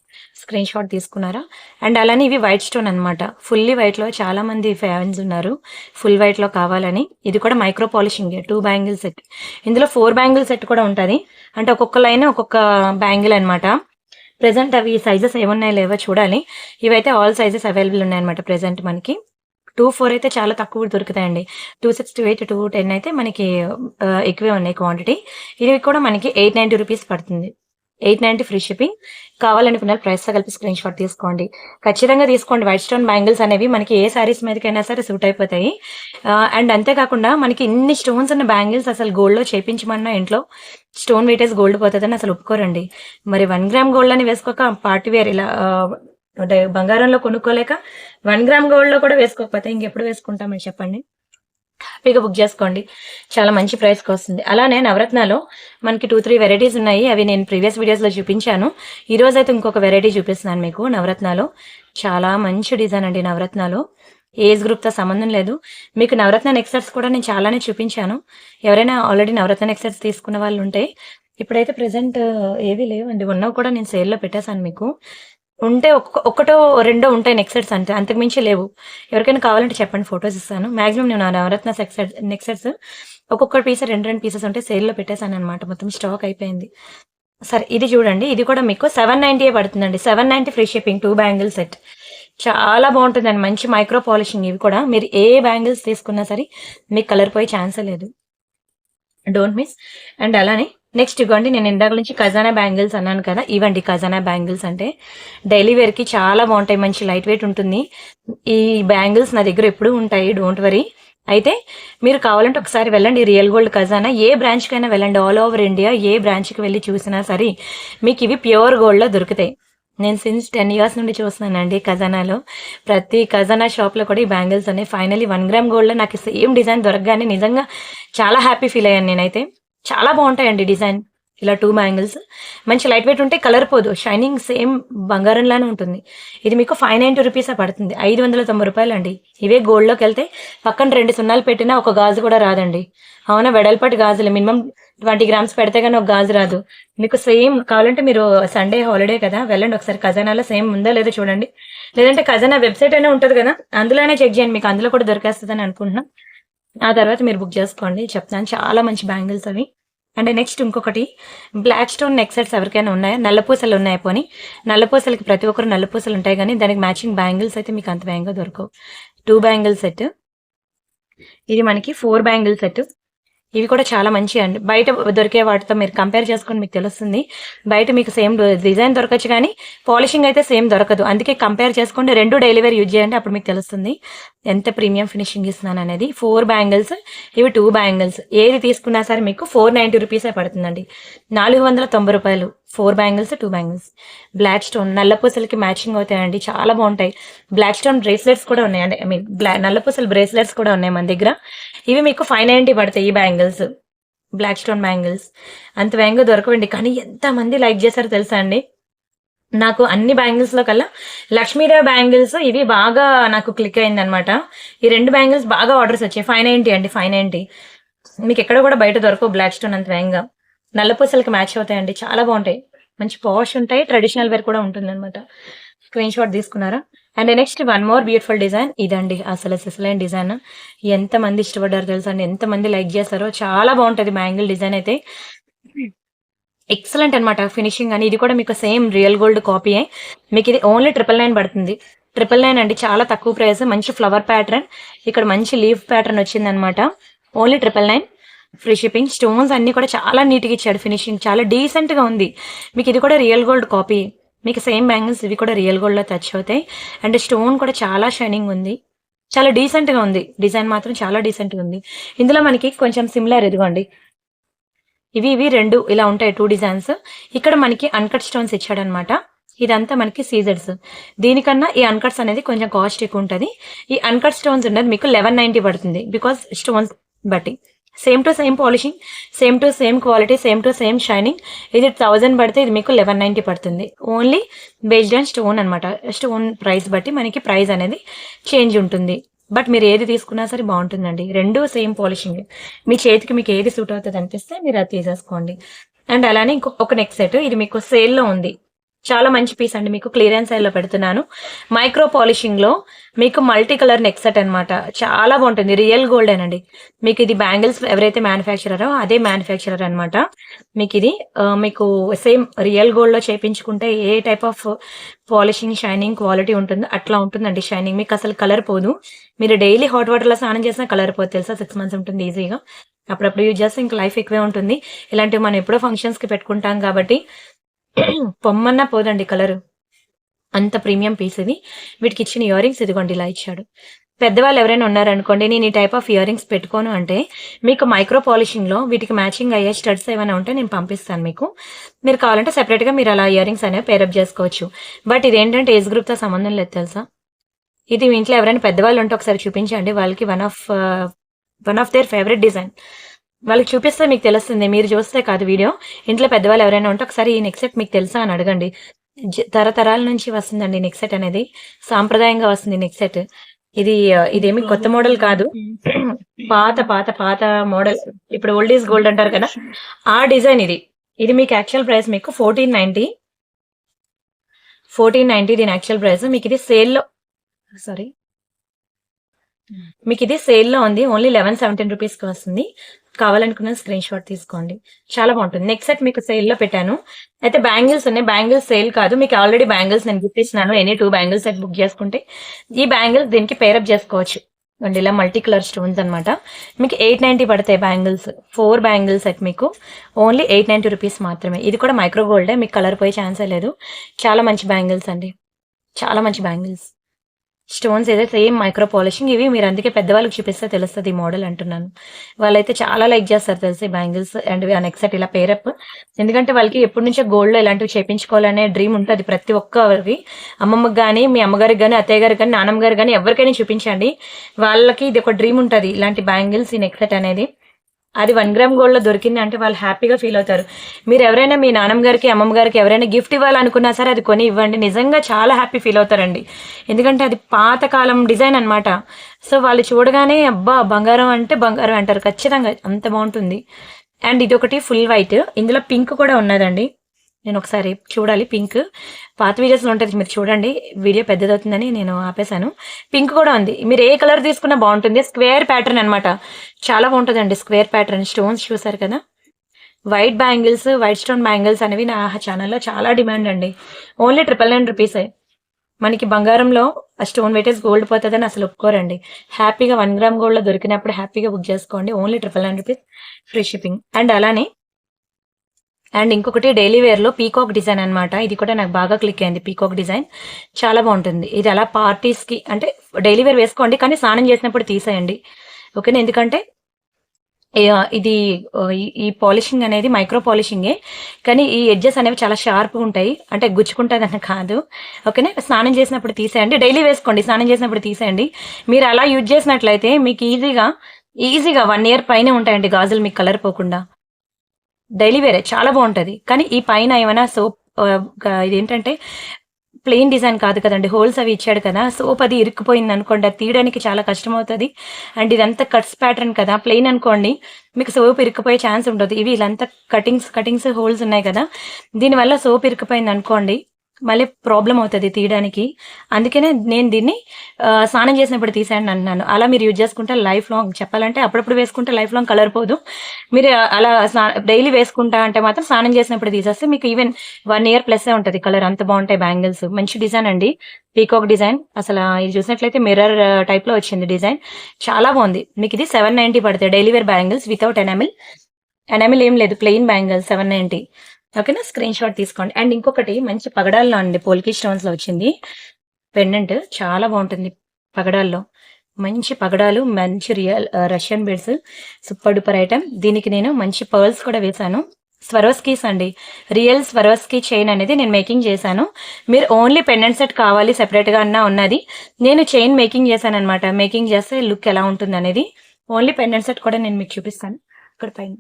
Screen shot తీసుకున్నారా? అండ్ అలానే ఇవి వైట్ స్టోన్ అనమాట. ఫుల్లీ వైట్‌లో చాలా మంది ఫ్యాన్స్ ఉన్నారు. ఫుల్ వైట్‌లో కావాలని. ఇది కూడా మైక్రో పాలిషింగే 2 బ్యాంగిల్ సెట్. ఇందులో 4 బ్యాంగిల్ సెట్ కూడా ఉంటది. అంటే ఒక్కొక్క లైన్ ఒక్కొక్క బ్యాంగిల్ అనమాట. ప్రెజెంట్ అవి సైజెస్ ఏమున్నాయో లేవో చూడాలి. ఇవైతే ఆల్ సైజెస్ అవైలబుల్ ఉన్నాయన్నమాట ప్రెజెంట్ మనకి. 2, 4 అయితే చాలా తక్కువ దొరుకుతాయండి. 2, 6, 2, 8, 2, 10 అయితే మనకి ఎక్కువే ఉన్నాయి క్వాంటిటీ. ఇది కూడా మనకి 890 రూపీస్ పడుతుంది. 890 ఫ్రీ షిప్పింగ్. కావాలనుకున్న ప్రైస్‌తో కలిపి స్క్రీన్ షాట్ తీసుకోండి. ఖచ్చితంగా తీసుకోండి. వైట్ స్టోన్ బ్యాంగిల్స్ అనేవి మనకి ఏ శారీస్ మీదకైనా సరే సూట్ అయిపోతాయి. అండ్ అంతే కాకుండా మనకి ఇన్ని స్టోన్స్ ఉన్న బ్యాంగిల్స్ అసలు గోల్డ్‌లో చేపించమన్నా ఇంట్లో స్టోన్ వెయిటేజ్ గోల్డ్ పోతదని అసలు ఒప్పుకోరండి. మరి 1 గ్రామ్ గోల్డ్ అని వేసుకోక పార్టీ వేర్ ఇలా అంటే బంగారంలో కొనుక్కోలేక 1 గ్రామ్ గోల్డ్‌లో కూడా వేసుకోకపోతే ఇంకెప్పుడు వేసుకుంటామని చెప్పండి. హ్యాపీగా బుక్ చేసుకోండి. చాలా మంచి ప్రైస్‌కి వస్తుంది. అలానే నవరత్నాలో మనకి 2, 3 వెరైటీస్ ఉన్నాయి. అవి నేను ప్రీవియస్ వీడియోస్‌లో చూపించాను. ఈరోజైతే ఇంకొక వెరైటీ చూపిస్తున్నాను మీకు నవరత్నాలో. చాలా మంచి డిజైన్ అండి నవరత్నాలో. ఏజ్ గ్రూప్‌తో సంబంధం లేదు. మీకు నవరత్న నెక్ సెట్స్ కూడా నేను చాలానే చూపించాను. ఎవరైనా ఆల్రెడీ నవరత్న నెక్ సెట్స్ తీసుకున్న వాళ్ళు ఉంటే ఇప్పుడైతే ప్రెజెంట్ ఏవి లేవండి. ఉన్నవి కూడా నేను సేల్‌లో పెట్టేసాను మీకు. ఉంటే ఒక్కటో రెండో ఉంటాయి నెక్ సెట్స్ అంతే. అంతకు మించి లేవు. ఎవరికైనా కావాలంటే చెప్పండి ఫోటోస్ ఇస్తాను. మాక్సిమం నేను నా నవరత్న నెక్ సెట్స్ ఒక్కొక్క పీస్ 2, 2 పీసెస్ ఉంటే సేల్‌లో పెట్టేసాననమాట. మొత్తం స్టాక్ అయిపోయింది. సరే ఇది చూడండి. ఇది కూడా మీకు 790 పడుతుందండి. 790 ఫ్రీ షిప్పింగ్ 2 బ్యాంగిల్ సెట్. చాలా బాగుంటుందండి. మంచి మైక్రో పాలిషింగ్ ఇవి కూడా. మీరు ఏ బ్యాంగిల్స్ తీసుకున్నా సరే మీకు కలర్ పోయే ఛాన్సే లేదు. Don't miss. అండ్ అలానే నెక్స్ట్ ఇవ్వండి నేను ఇందాక నుంచి ఖజానా బ్యాంగిల్స్ అన్నాను కదా! ఇవండి ఖజానా బ్యాంగిల్స్ అంటే డైలీ వేర్‌కి చాలా బాగుంటాయి. మంచి లైట్ వెయిట్ ఉంటుంది. ఈ బ్యాంగిల్స్ నా దగ్గర ఎప్పుడూ ఉంటాయి. Don't worry. అయితే మీరు కావాలంటే ఒకసారి వెళ్ళండి రియల్ గోల్డ్ ఖజానా ఏ బ్రాంచ్‌కైనా వెళ్ళండి. ఆల్ ఓవర్ ఇండియా ఏ బ్రాంచ్‌కి వెళ్లి చూసినా సరే మీకు ఇవి ప్యూర్ గోల్డ్‌లో దొరుకుతాయి. నేను సిన్స్ 10 ఇయర్స్ నుండి చూస్తున్నానండి ఖజానాలో. ప్రతి ఖజానా షాప్‌లో కూడా ఈ బ్యాంగిల్స్ అనేవి ఫైనల్లీ 1 గ్రామ్ గోల్డ్‌లో నాకు సేమ్ డిజైన్ దొరకగానే నిజంగా చాలా హ్యాపీ ఫీల్ అయ్యాను నేనైతే. చాలా బాగుంటాయండి డిజైన్. ఇలా 2 బ్యాంగిల్స్. మంచి లైట్ వెయిట్ ఉంటాయి. కలర్ పోదు. షైనింగ్ సేమ్ బంగారంలానే ఉంటుంది. ఇది మీకు 590 రూపీసే పడుతుంది. 590 రూపాయలండి. ఇవే గోల్డ్‌లోకెళ్తే పక్కన 2 సున్నాలు పెట్టినా ఒక గాజు కూడా రాదండి. అవునా వెడల్పాటి గాజులు మినిమమ్ 20 గ్రామ్స్ పెడితే గాని ఒక గాజు రాదు. మీకు సేమ్ కావాలంటే మీరు సండే హాలిడే కదా! వెళ్ళండి ఒకసారి ఖజానాలో సేమ్ ఉందో లేదో చూడండి. లేదంటే ఖజానా వెబ్‌సైట్ అయినా ఉంటది కదా! అందులోనే చెక్ చేయండి. మీకు అందులో కూడా దొరికేస్తదని అనుకుంటున్నా. ఆ తర్వాత మీరు బుక్ చేసుకోండి. చెప్తాను చాలా మంచి బ్యాంగిల్స్ అవి. అండ్ నెక్స్ట్ ఇంకొకటి బ్లాక్ స్టోన్ నెక్ సెట్స్ ఎవరికైనా ఉన్నాయా? నల్ల పూసలు ఉన్నాయా పోనీ? నల్ల పూసలకి ప్రతి ఒక్కరు నల్ల పూసలు ఉంటాయి గానీ దానికి మ్యాచింగ్ బ్యాంగిల్స్ అయితే మీకు అంత వేగంగా దొరకవు. 2 బ్యాంగిల్ సెట్. ఇది మనకి 4 బ్యాంగిల్ సెట్. ఇవి కూడా చాలా మంచియండి. బయట దొరికే వాటితో మీరు కంపేర్ చేసుకొని మీకు తెలుస్తుంది. బయట మీకు సేమ్ డిజైన్ దొరకచ్చు కానీ పాలిషింగ్ అయితే సేమ్ దొరకదు. అందుకే కంపేర్ చేసుకోండి. 2 డైలీ వేర్ యూజ్ చేయండి. అప్పుడు మీకు తెలుస్తుంది ఎంత ప్రీమియం ఫినిషింగ్ ఇస్తున్నాను అనేది. 4 బ్యాంగిల్స్ ఇవి 2 బ్యాంగిల్స్. ఏది తీసుకున్నా సరే మీకు 490 రూపీసే పడుతుందండి. 490 రూపాయలు 4 బ్యాంగిల్స్ 2 బ్యాంగిల్స్. బ్లాక్ స్టోన్ నల్ల పూసలకి మ్యాచింగ్ అవుతాయండి. చాలా బాగుంటాయి. బ్లాక్ స్టోన్ బ్రేస్లెట్స్ కూడా ఉన్నాయండి. ఐ మీన్ నల్ల పూసల బ్రేస్లెట్స్ కూడా ఉన్నాయి మన దగ్గర. ఇవి మీకు 590 పడతాయి ఈ బ్యాంగిల్స్. Black stone bangles. అంత వేగంగా దొరకవండి. కానీ ఎంతమంది లైక్ చేశారో తెలుసా అండి? నాకు అన్ని బ్యాంగిల్స్‌లో కల్లా లక్ష్మీదేవి బ్యాంగిల్స్ ఇవి బాగా నాకు క్లిక్ అయిందనమాట. ఈ 2 బ్యాంగిల్స్ బాగా ఆర్డర్స్ వచ్చాయి. 590 అండి 590. మీకు ఎక్కడ కూడా బయట దొరకవు బ్లాక్ స్టోన్ అంత వేగంగా. నల్ల పూసలకి మ్యాచ్ అవుతాయండి. చాలా బాగుంటాయి. మంచి పాష్ ఉంటాయి. ట్రెడిషనల్ వేర్ కూడా ఉంటుందన్నమాట. స్క్రీన్ షాట్ తీసుకున్నారా? And next one more beautiful design ఇదండి. అసలు సిసలైన్ డిజైన్. ఎంతమంది ఇష్టపడ్డారో తెలుసా అండి? ఎంతమంది లైక్ చేశారో చాలా బాగుంటది బ్యాంగిల్ డిజైన్ అయితే. ఎక్సలెంట్ అనమాట ఫినిషింగ్ అని. ఇది కూడా మీకు సేమ్ రియల్ గోల్డ్ కాపీయే. మీకు ఇది ఓన్లీ 999 పడుతుంది. 999 అండి, చాలా తక్కువ ప్రైస్. మంచి ఫ్లవర్ ప్యాటర్న్, ఇక్కడ మంచి లీఫ్ ప్యాటర్న్ వచ్చిందనమాట. Only 999 free shipping. స్టోన్స్ అన్ని కూడా చాలా నీట్గా ఇచ్చాడు, ఫినిషింగ్ చాలా డీసెంట్ గా ఉంది. మీకు ఇది కూడా రియల్ గోల్డ్ కాపీ. మీకు సేమ్ బ్యాంగిల్స్ ఇవి కూడా రియల్ గోల్డ్ లో టచ్ అవుతాయి. అండ్ స్టోన్ కూడా చాలా షైనింగ్ ఉంది, చాలా డీసెంట్ గా ఉంది. డిజైన్ మాత్రం చాలా డీసెంట్ గా ఉంది. ఇందులో మనకి కొంచెం సిమిలర్ ఇదిగోండి, ఇవి ఇవి రెండు ఇలా ఉంటాయి, 2 డిజైన్స్. ఇక్కడ మనకి అన్కట్ స్టోన్స్ ఇచ్చాడనమాట. ఇదంతా మనకి సీజర్స్. దీనికన్నా ఈ అన్కట్స్ అనేది కొంచెం కాస్ట్ ఎక్కువ ఉంటుంది. ఈ అన్కట్ స్టోన్స్ ఉన్నది మీకు 1190 పడుతుంది, బికాస్ స్టోన్స్ బట్టి. Same to same polishing, same to same quality, same to same shining. ఇది 1000 పడితే ఇది మీకు 1190 పడుతుంది. ఓన్లీ బేస్డ్ ఆన్ స్టోన్ అనమాట. స్టోన్ ప్రైస్ బట్టి మనకి ప్రైస్ అనేది చేంజ్ ఉంటుంది. బట్ మీరు ఏది తీసుకున్నా సరే బాగుంటుందండి, రెండు సేమ్ పాలిషింగ్. మీ చేతికి మీకు ఏది సూట్ అవుతుంది అనిపిస్తే మీరు అది తీసేసుకోండి. అండ్ అలానే ఇంకొక నెక్ సెట్, ఇది మీకు సేల్లో ఉంది. చాలా మంచి పీస్ అండి, మీకు క్లియరెన్స్ సేల్ లో పెడుతున్నాను. మైక్రో పాలిషింగ్ లో మీకు మల్టీ కలర్ నెక్ సెట్ అనమాట. చాలా బాగుంటుంది, రియల్ గోల్డెన్ అండి. మీకు ఇది బ్యాంగిల్స్ ఎవరైతే మ్యానుఫ్యాక్చరరో అదే మ్యానుఫ్యాక్చరర్ అనమాట. మీకు ఇది మీకు సేమ్ రియల్ గోల్డ్ లో చేపించుకుంటే ఏ type of polishing, shining, quality ఉంటుందో అట్లా ఉంటుందండి షైనింగ్. మీకు అసలు కలర్ పోదు. మీరు డైలీ హాట్ వాటర్ లో స్నానం చేసినా కలర్ పోదు తెలుసా. 6 months ఉంటుంది ఈజీగా. అప్పుడప్పుడు యూజ్ చేస్తే ఇంకా లైఫ్ ఎక్కువే ఉంటుంది. ఇలాంటివి మనం ఎప్పుడో ఫంక్షన్స్ కి పెట్టుకుంటాం కాబట్టి పొమ్మన్నా పోదండి కలర్. అంత ప్రీమియం పీస్ ఇది. వీటికి ఇచ్చిన ఇయర్ రింగ్స్ ఇదిగోండి ఇలా ఇచ్చాడు. పెద్దవాళ్ళు ఎవరైనా ఉన్నారనుకోండి, నేను ఈ టైప్ ఆఫ్ ఇయర్ రింగ్స్ పెట్టుకోను అంటే మీకు మైక్రో పాలిషింగ్ లో వీటికి మ్యాచింగ్ అయ్యే స్టడ్స్ ఏమైనా ఉంటే నేను పంపిస్తాను మీకు. మీరు కావాలంటే సెపరేట్ గా మీరు అలా ఇయర్ రింగ్స్ అనేవి పేరప్ చేసుకోవచ్చు. బట్ ఇది ఏంటంటే ఏజ్ గ్రూప్ తో సంబంధం లేదు తెలుసా. ఇది మీ ఇంట్లో ఎవరైనా పెద్దవాళ్ళు ఉంటే ఒకసారి చూపించండి, వాళ్ళకి one of their favourite design. వాళ్ళకి చూపిస్తే మీకు తెలుస్తుంది, మీరు చూస్తే కాదు వీడియో. ఇంట్లో పెద్దవాళ్ళు ఎవరైనా ఉంటే ఒకసారి ఈ నెక్ సెట్ మీకు తెలుసా అని అడగండి. తరతరాల నుంచి వస్తుందండి నెక్ సెట్ అనేది, సాంప్రదాయంగా వస్తుంది నెక్ సెట్. ఇదేమి కొత్త మోడల్ కాదు, పాత పాత పాత మోడల్. ఇప్పుడు ఓల్డ్ ఈజ్ గోల్డ్ అంటారు కదా, ఆ డిజైన్ ఇది. ఇది మీకు యాక్చువల్ ప్రైస్ మీకు 1490 దీని యాక్చువల్ ప్రైస్. మీకు ఇది సేల్లో ఉంది, ఓన్లీ 1117 రూపీస్కి వస్తుంది. కావాలనుకున్న స్క్రీన్ షాట్ తీసుకోండి, చాలా బాగుంటుంది. నెక్స్ట్ సెట్ మీకు సేల్ లో పెట్టాను. అయితే బ్యాంగిల్స్ ఉన్నాయి, బ్యాంగిల్స్ సేల్ కాదు, మీకు ఆల్రెడీ బ్యాంగిల్స్ నేను గిఫ్ట్ ఇస్తున్నాను. ఎనీ 2 బ్యాంగిల్స్ సెట్ బుక్ చేసుకుంటే ఈ బ్యాంగిల్స్ దీనికి పేరప్ చేసుకోవచ్చు అండి. ఇలా మల్టీ కలర్ స్టోన్స్ అనమాట. మీకు 890 పడతాయి బ్యాంగిల్స్. 4 బ్యాంగిల్స్ సెట్ మీకు ఓన్లీ 890 రూపీస్ మాత్రమే. ఇది కూడా మైక్రో గోల్డే, మీకు కలర్ పోయే ఛాన్సే లేదు. చాలా మంచి బ్యాంగిల్స్ అండి, చాలా మంచి బ్యాంగిల్స్. స్టోన్స్ ఏదైతే సేమ్ మైక్రో పాలిషింగ్. ఇవి మీరు అందుకే పెద్దవాళ్ళకి చూపిస్తే తెలుస్తుంది ఈ మోడల్ అంటున్నాను. వాళ్ళైతే చాలా లైక్ చేస్తారు తెలిసి బ్యాంగిల్స్ అండ్ నెక్ సెట్ ఇలా పేరప్. ఎందుకంటే వాళ్ళకి ఎప్పటి నుంచో గోల్డ్ లో ఇలాంటివి చేయించుకోవాలనే డ్రీమ్ ఉంటుంది ప్రతి ఒక్కరికి. అమ్మమ్మకి కానీ, మీ అమ్మగారికి కానీ, అత్తయ్య గారికి కానీ, నాన్నమ్మ గారు కానీ ఎవరికైనా చూపించండి, వాళ్ళకి ఇది ఒక డ్రీమ్ ఉంటుంది ఇలాంటి బ్యాంగిల్స్, ఈ నెక్ సెట్ అనేది. అది 1 గ్రామ్ గోల్డ్ లో దొరికింది అంటే వాళ్ళు హ్యాపీగా ఫీల్ అవుతారు. మీరు ఎవరైనా మీ నాన్నమ్మ గారికి, అమ్మమ్మ గారికి ఎవరైనా గిఫ్ట్ ఇవ్వాలనుకున్నా సరే అది కొని ఇవ్వండి, నిజంగా చాలా హ్యాపీ ఫీల్ అవుతారండి. ఎందుకంటే అది పాతకాలం డిజైన్ అనమాట. సో వాళ్ళు చూడగానే అబ్బా బంగారం అంటే బంగారం అంటారు ఖచ్చితంగా, అంత బాగుంటుంది. అండ్ ఇది ఒకటి ఫుల్ వైట్, ఇందులో పింక్ కూడా ఉన్నదండి. నేను ఒకసారి చూడాలి, పింక్ పాత వీడియోస్లో ఉంటుంది, మీరు చూడండి. వీడియో పెద్దదవుతుందని నేను ఆపేశాను. పింక్ కూడా ఉంది, మీరు ఏ కలర్ తీసుకున్నా బాగుంటుంది. స్క్వేర్ ప్యాటర్న్ అనమాట, చాలా బాగుంటుందండి. స్క్వేర్ ప్యాటర్న్ స్టోన్స్ చూసారు కదా. White bangles, white stone bangles అనేవి నా ఛానల్లో చాలా డిమాండ్ అండి. ఓన్లీ 999 రూపీసే. మనకి బంగారంలో స్టోన్ వెయిటేజ్ గోల్డ్ పోతుందని అసలు ఒప్పుకోరండి. హ్యాపీగా 1 గ్రామ్ గోల్డ్ లో దొరికినప్పుడు హ్యాపీగా బుక్ చేసుకోండి. Only 999 rupees free shipping. And అలానే ఇంకొకటి డైలీ వేర్ లో పీకాక్ డిజైన్ అనమాట. ఇది కూడా నాకు బాగా క్లిక్ అయింది, పీకాక్ డిజైన్ చాలా బాగుంటుంది. ఇది అలా పార్టీస్ కి అంటే డైలీ వేర్ వేసుకోండి, కానీ స్నానం చేసినప్పుడు తీసేయండి, ఓకేనా. ఎందుకంటే ఇది ఈ పాలిషింగ్ అనేది మైక్రో పాలిషింగే, కానీ ఈ ఎడ్జెస్ అనేవి చాలా షార్ప్గా ఉంటాయి, అంటే గుచ్చుకుంటుంది అని కాదు, ఓకేనా. స్నానం చేసినప్పుడు తీసేయండి, డైలీ వేసుకోండి, స్నానం చేసినప్పుడు తీసేయండి. మీరు అలా యూజ్ చేసినట్లయితే మీకు ఈజీగా 1 year పైనే ఉంటాయండి గాజులు, మీకు కలర్ పోకుండా. డైలీ వేరే చాలా బాగుంటుంది. కానీ ఈ పైన ఏమైనా సోప్, ఇదేంటంటే ప్లెయిన్ డిజైన్ కాదు కదండి, హోల్స్ అవి ఇచ్చాడు కదా. సోప్ అది ఇరుక్కుపోయింది అనుకోండి, అది తీయడానికి చాలా కష్టం అవుతుంది. అండ్ ఇదంతా కట్స్ ప్యాటర్న్ కదా, ప్లెయిన్ అనుకోండి మీకు సోప్ ఇరుక్కుపోయే ఛాన్స్ ఉంటుంది. ఇవి ఇలాంతా కటింగ్స్ హోల్స్ ఉన్నాయి కదా, దీనివల్ల సోప్ ఇరుక్కుపోయింది అనుకోండి మళ్ళీ ప్రాబ్లం అవుతుంది తీయడానికి. అందుకనే నేను దీన్ని స్నానం చేసినప్పుడు తీసాను అంటున్నాను. అలా మీరు యూజ్ చేసుకుంటే లైఫ్ లాంగ్, చెప్పాలంటే అప్పుడప్పుడు వేసుకుంటే లైఫ్ లాంగ్ కలర్ పోదు. మీరు అలా డైలీ వేసుకుంటా అంటే మాత్రం స్నానం చేసినప్పుడు తీసేస్తే మీకు ఈవెన్ 1 year ప్లస్ ఉంటుంది కలర్. అంత బాగుంటాయి బ్యాంగిల్స్. మంచి డిజైన్ అండి, పీకాక్ డిజైన్. అసలు ఇది చూసినట్లయితే మిర్రర్ టైప్ లో వచ్చింది డిజైన్, చాలా బాగుంది. మీకు ఇది 790 పడుతుంది daily wear bangles without enamel ఏం లేదు, ప్లెయిన్ బ్యాంగిల్స్ 790. ఓకేనా, స్క్రీన్ షాట్ తీసుకోండి. అండ్ ఇంకొకటి మంచి పగడాల్లో అండి, పోల్కి స్టోన్స్ లో వచ్చింది పెండెంట్, చాలా బాగుంటుంది పగడాల్లో. మంచి పగడాలు, మంచి real Russian beads, super duper item. దీనికి నేను మంచి పర్ల్స్ కూడా వేశాను. స్వరోస్కీస్ అండి, రియల్ స్వరోస్కీ చైన్ అనేది నేను మేకింగ్ చేశాను. మీరు ఓన్లీ పెండెంట్ సెట్ కావాలి సెపరేట్ గా అన్నా ఉన్నది, నేను చైన్ మేకింగ్ చేశాను అనమాట. మేకింగ్ చేస్తే లుక్ ఎలా ఉంటుంది అనేది. ఓన్లీ పెండెంట్ సెట్ కూడా నేను మీకు చూపిస్తాను. ఇక్కడ పైన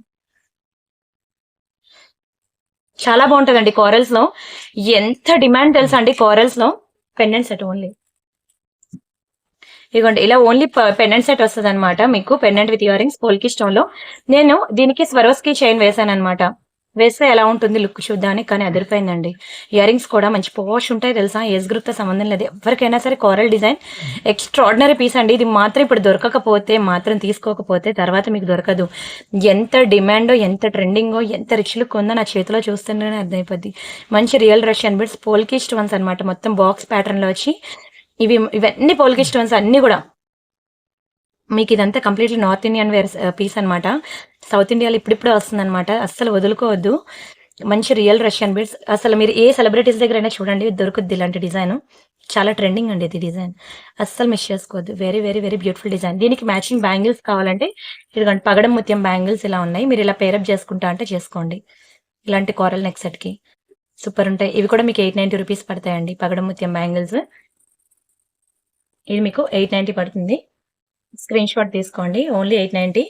చాలా బాగుంటుందండి. కోరల్స్ లో ఎంత డిమాండ్ తెలుసా అండి, కోరల్స్ లో పెండెంట్ సెట్ ఓన్లీ. ఇదిగోండి ఇలా ఓన్లీ పెండెంట్ సెట్ వస్తుంది అనమాట మీకు, pendant with earrings polki stone లో. నేను దీనికి స్వరోస్కి చైన్ వేసాను అనమాట. వేస్తే ఎలా ఉంటుంది లుక్ చూద్దానికి, కానీ అదిరిపోయిందండి. ఇయర్ రింగ్స్ కూడా మంచి పోష్ ఉంటాయి తెలుసా, ఏజ్ గ్రూప్ తో సంబంధం లేదు, ఎవరికైనా సరే. కోరల్ డిజైన్ ఎక్స్ట్రాడినరీ పీస్ అండి. ఇది మాత్రం ఇప్పుడు దొరకకపోతే మాత్రం, తీసుకోకపోతే తర్వాత మీకు దొరకదు. ఎంత డిమాండో, ఎంత ట్రెండింగో, ఎంత రిచ్ లుక్ ఉందో నా చేతిలో చూస్తుంటేనే అర్థమైపోద్ది. మంచి రియల్ రష్యన్ బిడ్స్ పోల్కి స్టోన్స్ అనమాట, మొత్తం బాక్స్ ప్యాటర్న్ లో వచ్చి ఇవన్నీ పోల్కి స్టోన్స్ అన్ని కూడా. మీకు ఇదంతా completely north Indian wear piece అనమాట. సౌత్ ఇండియాలో ఇప్పుడిప్పుడే వస్తుంది అనమాట, అస్సలు వదులుకోవద్దు. మంచి రియల్ రష్యన్ బీడ్స్. అసలు మీరు ఏ సెలబ్రిటీస్ దగ్గర అయినా చూడండి దొరుకుద్ది ఇలాంటి డిజైన్. చాలా ట్రెండింగ్ అండి ఇది డిజైన్, అస్సలు మిస్ చేసుకోవద్దు. Very very very beautiful design. దీనికి మ్యాచింగ్ బ్యాంగిల్స్ కావాలంటే ఇదిగోండి పగడం ముత్యం బ్యాంగిల్స్ ఇలా ఉన్నాయి. మీరు ఇలా పేరప్ చేసుకుంటా అంటే చేసుకోండి. ఇలాంటి కోరల్ నెక్ సెట్ కి సూపర్ ఉంటాయి. ఇవి కూడా మీకు 890 రూపీస్ పడతాయండి. పగడం ముత్యం బ్యాంగిల్స్ ఇది మీకు 890 పడుతుంది. స్క్రీన్ షాట్ తీసుకోండి, ఓన్లీ 890.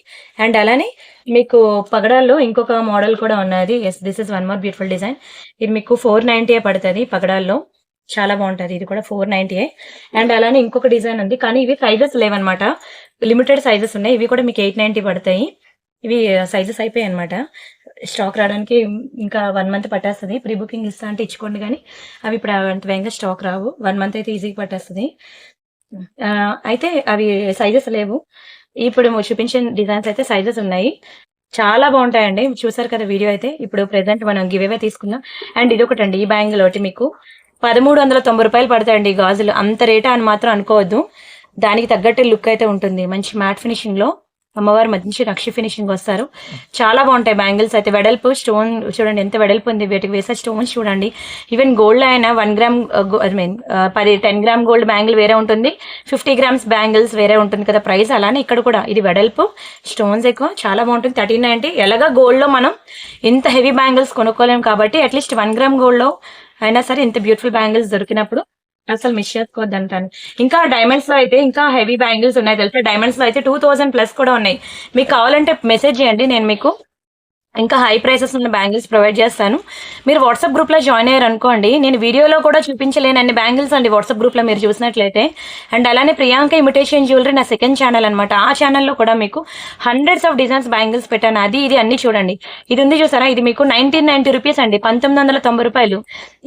అండ్ అలానే మీకు పగడాల్లో ఇంకొక మోడల్ కూడా ఉన్నది. Yes, this is one more beautiful design. ఇది మీకు 490 పడుతుంది పగడాల్లో, చాలా బాగుంటుంది. ఇది కూడా 490. అండ్ అలానే ఇంకొక డిజైన్ ఉంది, కానీ ఇవి సైజెస్ లేవన్నమాట, లిమిటెడ్ సైజెస్ ఉన్నాయి. ఇవి కూడా మీకు 890 పడతాయి. ఇవి సైజెస్ అయిపోయాయి అనమాట. స్టాక్ రావడానికి ఇంకా 1 month పట్టేస్తుంది. ప్రీ బుకింగ్ ఇస్తా అంటే ఇచ్చుకోండి, కానీ అవి ఇప్పుడు అంత వేగంగా స్టాక్ రావు. 1 month అయితే ఈజీగా పట్టేస్తుంది. అయితే అవి సైజెస్ లేవు. ఇప్పుడు చూపించిన డిజైన్స్ అయితే సైజెస్ ఉన్నాయి, చాలా బాగుంటాయండి. చూసారు కదా వీడియో అయితే. ఇప్పుడు ప్రెసెంట్ మనం గివ్ అవే తీసుకున్నాం. అండ్ ఇది ఒకటండి, ఈ బ్యాంగిల్ ఒకటి మీకు 1390 రూపాయలు పడతాయండి ఈ గాజులు. అంత రేటా అని మాత్రం అనుకోవద్దు, దానికి తగ్గట్టు లుక్ అయితే ఉంటుంది. మంచి మ్యాట్ ఫినిషింగ్ లో అమ్మవారు మంచి నక్షి ఫినిషింగ్ వస్తారు. చాలా బాగుంటాయి బ్యాంగిల్స్ అయితే. వెడల్పు స్టోన్ చూడండి ఎంత వెడల్పు ఉంది, వీటికి వేసే స్టోన్స్ చూడండి. ఈవెన్ గోల్డ్ అయినా 1 gram 10 gram గోల్డ్ బ్యాంగిల్ వేరే ఉంటుంది, 50 grams బ్యాంగిల్స్ వేరే ఉంటుంది కదా ప్రైస్. అలానే ఇక్కడ కూడా ఇది వెడల్పు, స్టోన్స్ ఎక్కువ, చాలా బాగుంటుంది. 1390. ఎలాగా గోల్డ్ లో మనం ఇంత హెవీ బ్యాంగిల్స్ కొనుక్కోలేము కాబట్టి అట్లీస్ట్ 1 gram గోల్డ్ లో అయినా సరే ఇంత బ్యూటిఫుల్ బ్యాంగిల్స్ దొరికినప్పుడు అసలు మిస్ చేసుకోవద్దు అంటాను. ఇంకా డైమండ్స్ లో అయితే ఇంకా హెవీ బ్యాంగిల్స్ ఉన్నాయి తెలుసా. డైమండ్స్ లో అయితే 2000+ కూడా ఉన్నాయి. మీకు కావాలంటే మెసేజ్ చేయండి, నేను మీకు ఇంకా హై ప్రైసెస్ ఉన్న బ్యాంగిల్స్ ప్రొవైడ్ చేస్తాను. మీరు వాట్సాప్ గ్రూప్ లో జాయిన్ అయ్యారు అనుకోండి, నేను వీడియోలో కూడా చూపించలేను అన్ని బ్యాంగిల్స్ అండి వాట్సాప్ గ్రూప్ లో మీరు చూసినట్లయితే. అండ్ అలానే ప్రియాంక ఇమిటేషన్ జ్యువెలరీ నా సెకండ్ ఛానల్ అనమాట. ఆ ఛానల్లో కూడా మీకు హండ్రెడ్స్ ఆఫ్ డిజైన్స్ బ్యాంగిల్స్ పెట్టాను. అది ఇది అన్ని చూడండి. ఇది ఉంది చూసారా, ఇది మీకు 1990 రూపీస్ అండి, 1990 రూపాయలు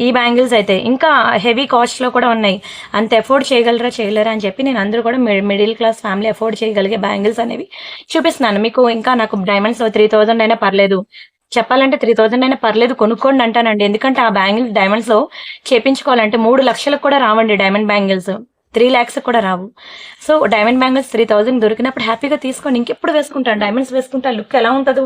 ఈ బ్యాంగిల్స్ అయితే. ఇంకా హెవీ కాస్ట్ లో కూడా ఉన్నాయి. అంత ఎఫోర్డ్ చేయగలరా అని చెప్పి నేను అందరూ కూడా మిడిల్ క్లాస్ ఫ్యామిలీ ఎఫోర్డ్ చేయగలిగే బ్యాంగిల్స్ అనేవి చూపిస్తున్నాను మీకు. ఇంకా నాకు డైమండ్స్ 3000 అయినా పర్లేదు, చెప్పాలంటే 3000 అయినా పర్లేదు కొనుక్కోండి అంటానండి. ఎందుకంటే ఆ బ్యాంగిల్స్ డైమండ్స్ లో చేపించుకోవాలంటే 3 లక్షలకు కూడా రావండి డైమండ్ బ్యాంగిల్స్, 3 lakhs కూడా రావు. సో డైమండ్ బ్యాంగిల్స్ 3000 దొరికినప్పుడు హ్యాపీగా తీసుకోండి. ఇంకెప్పుడు వేసుకుంటాను డైమండ్స్ వేసుకుంటా, లుక్ ఎలా ఉంటుందో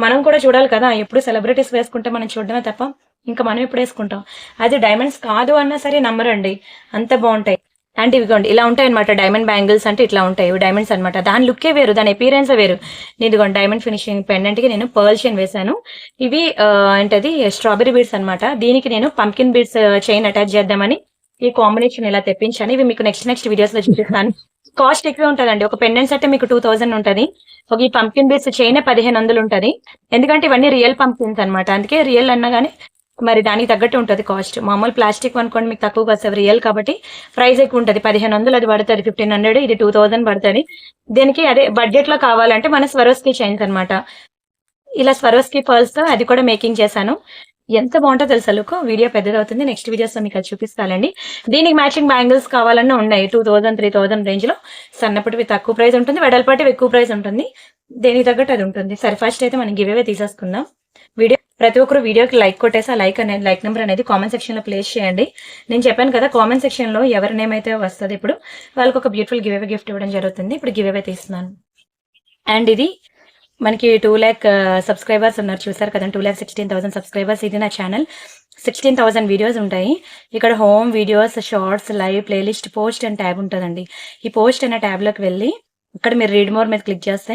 మనం కూడా చూడాలి కదా. ఎప్పుడు సెలబ్రిటీస్ వేసుకుంటే మనం చూడడమే తప్ప ఇంకా మనం ఎప్పుడు వేసుకుంటాం. అది డైమండ్స్ కాదు అన్నా సరే నమ్మరండి, అంత బాగుంటాయి. అండ్ ఇవిగోండి ఇలా ఉంటాయి అనమాట. డైమండ్ బ్యాంగిల్స్ అంటే ఇట్లా ఉంటాయి, ఇవి డైమండ్స్ అనమాట. దాని లుక్కే వేరు, దాని అపీరెన్స్ వేరు. నేను ఇదిగోండి డైమండ్ ఫినిషింగ్ పెండెంట్ కి నేను పర్ల్ చైన్ వేసాను. ఇవి ఏంటది స్ట్రాబెరీ బీడ్స్ అనమాట. దీనికి నేను పంకిన్ బీడ్స్ చైన్ అటాచ్ చేద్దామని ఈ కాంబినేషన్ ఇలా తెప్పించాను. ఇవి మీకు నెక్స్ట్ వీడియోస్ లో చూపిస్తాను. కాస్ట్ ఎక్కువ ఉంటుందండి. ఒక పెండెంట్స్ అంటే మీకు 2000 ఉంటుంది. ఒక ఈ పంకిన్ బీడ్స్ చైన్ 1500 ఉంటుంది. ఎందుకంటే ఇవన్నీ రియల్ పంకిన్స్ అనమాట, అందుకే రియల్ అన్నా కానీ మరి దానికి తగ్గట్టు ఉంటుంది కాస్ట్. మామూలు ప్లాస్టిక్ అనుకోండి మీకు తక్కువ వస్తుంది, రియల్ కాబట్టి ప్రైస్ ఎక్కువ ఉంటుంది. 1500 అది పడుతుంది, 1500 ఇది 2000 పడుతుంది. దీనికి అదే బడ్జెట్ లో కావాలంటే మన స్వరోస్కి చైన్స్ అనమాట. ఇలా స్వరోస్కి పర్ల్స్ తో అది కూడా మేకింగ్ చేశాను. ఎంత బాగుంటుందో తెలుసా లుక్. వీడియో పెద్దది అవుతుంది, నెక్స్ట్ వీడియోస్ లో మీకు అది చూపిస్తానండి. దీనికి మ్యాచింగ్ బ్యాంగిల్స్ కావాలన్నా ఉన్నాయి, 2000-3000 రేంజ్ లో. సన్నప్పటివి తక్కువ ప్రైస్ ఉంటుంది, వెడల్పాటివి ఎక్కువ ప్రైస్ ఉంటుంది. దేనికి తగ్గట్టు అది ఉంటుంది. సరే ఫస్ట్ అయితే మనం గివ్ అవే తీసేసుకుందాం. వీడియో ప్రతి ఒక్కరు వీడియోకి లైక్ కొట్టేసి ఆ లైక్ నెంబర్ అనేది కామెంట్ సెక్షన్ లో ప్లేస్ చేయండి. నేను చెప్పాను కదా, కామెంట్ సెక్షన్ లో ఎవరి నేమ్ అయితే వస్తుంది ఇప్పుడు వాళ్ళకి ఒక బ్యూటిఫుల్ గివ్ అవే గిఫ్ట్ ఇవ్వడం జరుగుతుంది. ఇప్పుడు గివ్ అవే తీస్తున్నాను. అండ్ ఇది మనకి 2 lakh సబ్స్క్రైబర్స్ ఉన్నారు, చూసారు కదండి. 2,16,000 సబ్స్క్రైబర్స్. ఇది నా ఛానల్. 16,000 వీడియోస్ ఉంటాయి. ఇక్కడ home videos, shorts, live, playlist, post and tab ఉంటుందండి. ఈ పోస్ట్ అనే ట్యాబ్లోకి వెళ్ళి ఇక్కడ మీరు రీడ్ మోర్ మీద క్లిక్ చేస్తే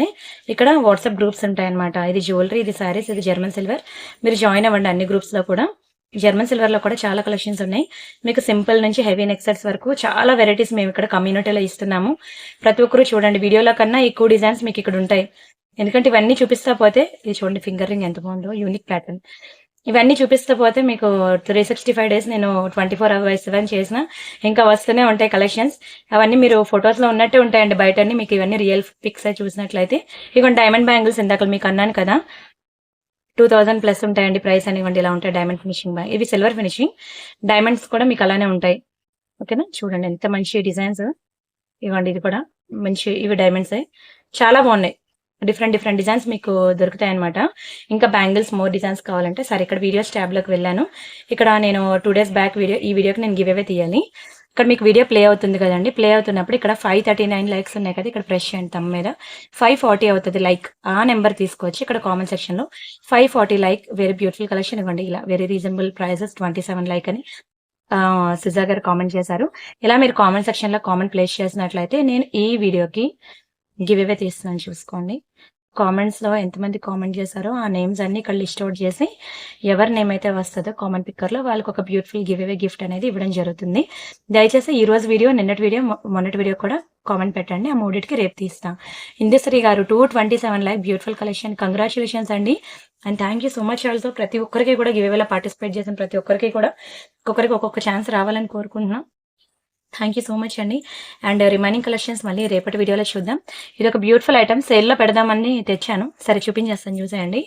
ఇక్కడ వాట్సాప్ గ్రూప్స్ ఉంటాయన్నమాట. ఇది జ్యువెలరీ, ఇది శారీస్, ఇది జర్మన్ సిల్వర్. మీరు జాయిన్ అవ్వండి అన్ని గ్రూప్స్లో కూడా. జర్మన్ సిల్వర్లో కూడా చాలా కలెక్షన్స్ ఉన్నాయి. మీకు సింపుల్ నుంచి హెవీ నెక్ సెట్స్ వరకు చాలా వెరైటీస్ మేము ఇక్కడ కమ్యూనిటీలో ఇస్తున్నాము. ప్రతి ఒక్కరు చూడండి, వీడియోలో కన్నా ఎక్కువ డిజైన్స్ మీకు ఇక్కడ ఉంటాయి. ఎందుకంటే ఇవన్నీ చూపిస్తా పోతే, ఇది చూడండి ఫింగర్ రింగ్ ఎంత బాగుందో, యూనిక్ ప్యాటర్న్. ఇవన్నీ చూపిస్తా పోతే మీకు 365 days నేను 24/7 చేసిన ఇంకా వస్తూనే ఉంటాయి కలెక్షన్స్. అవన్నీ మీరు ఫొటోస్లో ఉన్నట్టే ఉంటాయండి. బయట మీకు ఇవన్నీ రియల్ పిక్స్ చూసినట్లయితే. ఇక డైమండ్ బ్యాంగిల్స్ ఇందాక మీకు అన్నాను కదా, 2000+ ఉంటాయండి ప్రైస్ అనివ్వండి. ఇలా ఉంటాయి డైమండ్ ఫినిషింగ్ బ్యాంగ్. ఇవి సిల్వర్ ఫినిషింగ్, డైమండ్స్ కూడా మీకు అలానే ఉంటాయి. ఓకేనా, చూడండి ఎంత మంచి డిజైన్స్. ఇవ్వండి ఇది కూడా మంచి, ఇవి డైమండ్స్ చాలా బాగున్నాయి. డిఫరెంట్ డిజైన్స్ మీకు దొరుకుతాయి అనమాట. ఇంకా బ్యాంగిల్స్ మోర్ డిజైన్స్ కావాలంటే సరే ఇక్కడ వీడియోస్ ట్యాబ్లోకి వెళ్ళాను. ఇక్కడ నేను 2 days బ్యాక్ ఈ వీడియోకి నేను గివ్ అవే తీయాలి. ఇక్కడ మీకు వీడియో ప్లే అవుతుంది కదండి. ప్లే అవుతున్నప్పుడు ఇక్కడ 539 లైక్స్ ఉన్నాయి కదా, ఇక్కడ ప్రెస్ చేయండి తమ్ మీద. 540 అవుతుంది లైక్. ఆ నెంబర్ తీసుకొచ్చి ఇక్కడ కామెంట్ సెక్షన్ లో 540 లైక్, వెరీ బ్యూటిఫుల్ కలెక్షన్ ఇవ్వండి. ఇలా వెరీ రీజనబుల్ ప్రైసెస్, 27 లైక్ అని సుజా గారు కామెంట్ చేశారు. ఇలా మీరు కామెంట్ సెక్షన్ లో కామెంట్ ప్లేస్ చేసినట్లయితే నేను ఈ వీడియోకి గివ్ అవే తీస్తున్నాను. చూసుకోండి కామెంట్స్ లో ఎంతమంది కామెంట్ చేశారో ఆ నేమ్స్ అన్ని ఇక్కడ లిస్ట్ అవుట్ చేసి ఎవరి నేమ్ అయితే వస్తుందో కామెంట్ పిక్కర్ లో వాళ్ళకి ఒక బ్యూటిఫుల్ గివ్ అవే గిఫ్ట్ అనేది ఇవ్వడం జరుగుతుంది. దయచేసి ఈ రోజు వీడియో, నిన్నటి వీడియో, మొన్నటి వీడియో కూడా కామెంట్ పెట్టండి. ఆ మూడింటికి రేపు తీస్తాం. ఇందుశ్రీ గారు 227 లైక్, బ్యూటిఫుల్ కలెక్షన్, కంగ్రాచులేషన్స్ అండి. And thank you so much. Also ప్రతి ఒక్కరికి కూడా గివ్ అవేలో పార్టిసిపేట్ చేసిన ప్రతి ఒక్కరికి కూడా ఒక్కొక్కరికి ఒక్కొక్క ఛాన్స్ రావాలని కోరుకుంటున్నాం. థ్యాంక్ యూ సో మచ్ అండి. అండ్ రిమైనింగ్ కలెక్షన్స్ మళ్ళీ రేపటి వీడియోలో చూద్దాం. ఇది ఒక బ్యూటిఫుల్ ఐటమ్ సేల్లో పెడదామని తెచ్చాను. సరే చూపించేస్తాను, చూసేయండి.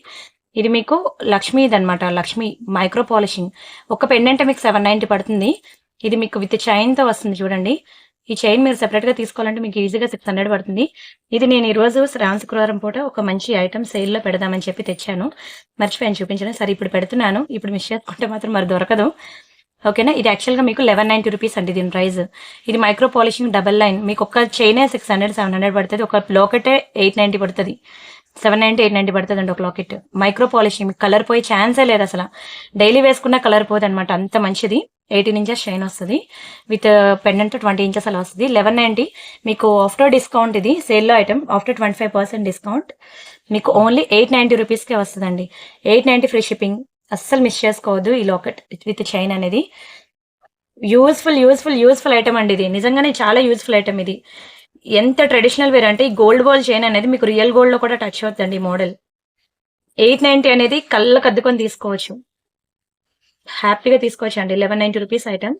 ఇది మీకు లక్ష్మీది అనమాట. Lakshmi micro polishing. ఒక పెండెంట్ మీకు 790 పడుతుంది. ఇది మీకు విత్ చైన్తో వస్తుంది చూడండి. ఈ చైన్ మీరు సెపరేట్గా తీసుకోవాలంటే మీకు ఈజీగా 600 పడుతుంది. ఇది నేను ఈరోజు శ్రావణ శుక్రవారం పూట ఒక మంచి ఐటమ్ సేల్లో పెడదామని చెప్పి తెచ్చాను. మర్చిపోయాను చూపించడం. సరే ఇప్పుడు పెడుతున్నాను. ఇప్పుడు మిస్ చేసుకుంటే మాత్రం మరి దొరకదు. ఓకేనా, ఇది యాక్చువల్గా మీకు 1190 రూపీస్ అండి దీని ప్రైస్. ఇది మైక్రో పాలిషింగ్ డబల్ లైన్. మీకు ఒక చైనే 600-700 పడుతుంది. ఒక లాకెటే 890 పడుతుంది. 790-890 పడుతుంది అండి ఒక లాకెట్. మైక్రో పాలిషింగ్, మీకు కలర్ పోయే ఛాన్సే లేదు అసలు. డైలీ వేసుకున్న కలర్ పోదు అనమాట, అంత మంచిది. 18 inches షైన్ వస్తుంది. విత్ పెండెంట్ 20 inches అలా వస్తుంది. 1190 మీకు ఆఫ్టర్ డిస్కౌంట్. ఇది సేల్లో ఐటమ్. ఆఫ్టర్ 25% డిస్కౌంట్ మీకు ఓన్లీ 890 రూపీస్కే వస్తుందండి. 890 ఫ్రీ షిప్పింగ్. అస్సలు మిస్ చేసుకోవద్దు. ఈ లాకెట్ విత్ చైన్ అనేది యూస్ఫుల్ ఐటమ్ అండి. ఇది నిజంగానే చాలా యూస్ఫుల్ ఐటమ్. ఇది ఎంత ట్రెడిషనల్ వేర్ అంటే, ఈ గోల్డ్ బాల్ చైన్ అనేది మీకు రియల్ గోల్డ్ లో కూడా టచ్ అవుతుందండి. మోడల్ 890 అనేది కళ్ళకు అద్దుకొని తీసుకోవచ్చు, హ్యాపీగా తీసుకోవచ్చు అండి. 1190 రూపీస్ ఐటమ్.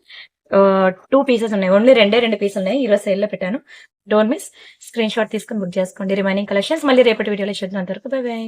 2 pieces ఉన్నాయి, ఓన్లీ 2 పీసులు ఉన్నాయి. ఈరోజు సేల్లో పెట్టాను. Don't miss. స్క్రీన్ షాట్ తీసుకొని బుక్ చేసుకోండి. రిమైనింగ్ కలెక్షన్స్ మళ్ళీ రేపటి వీడియోలో చూద్దాం. అంతవరకు బై బై.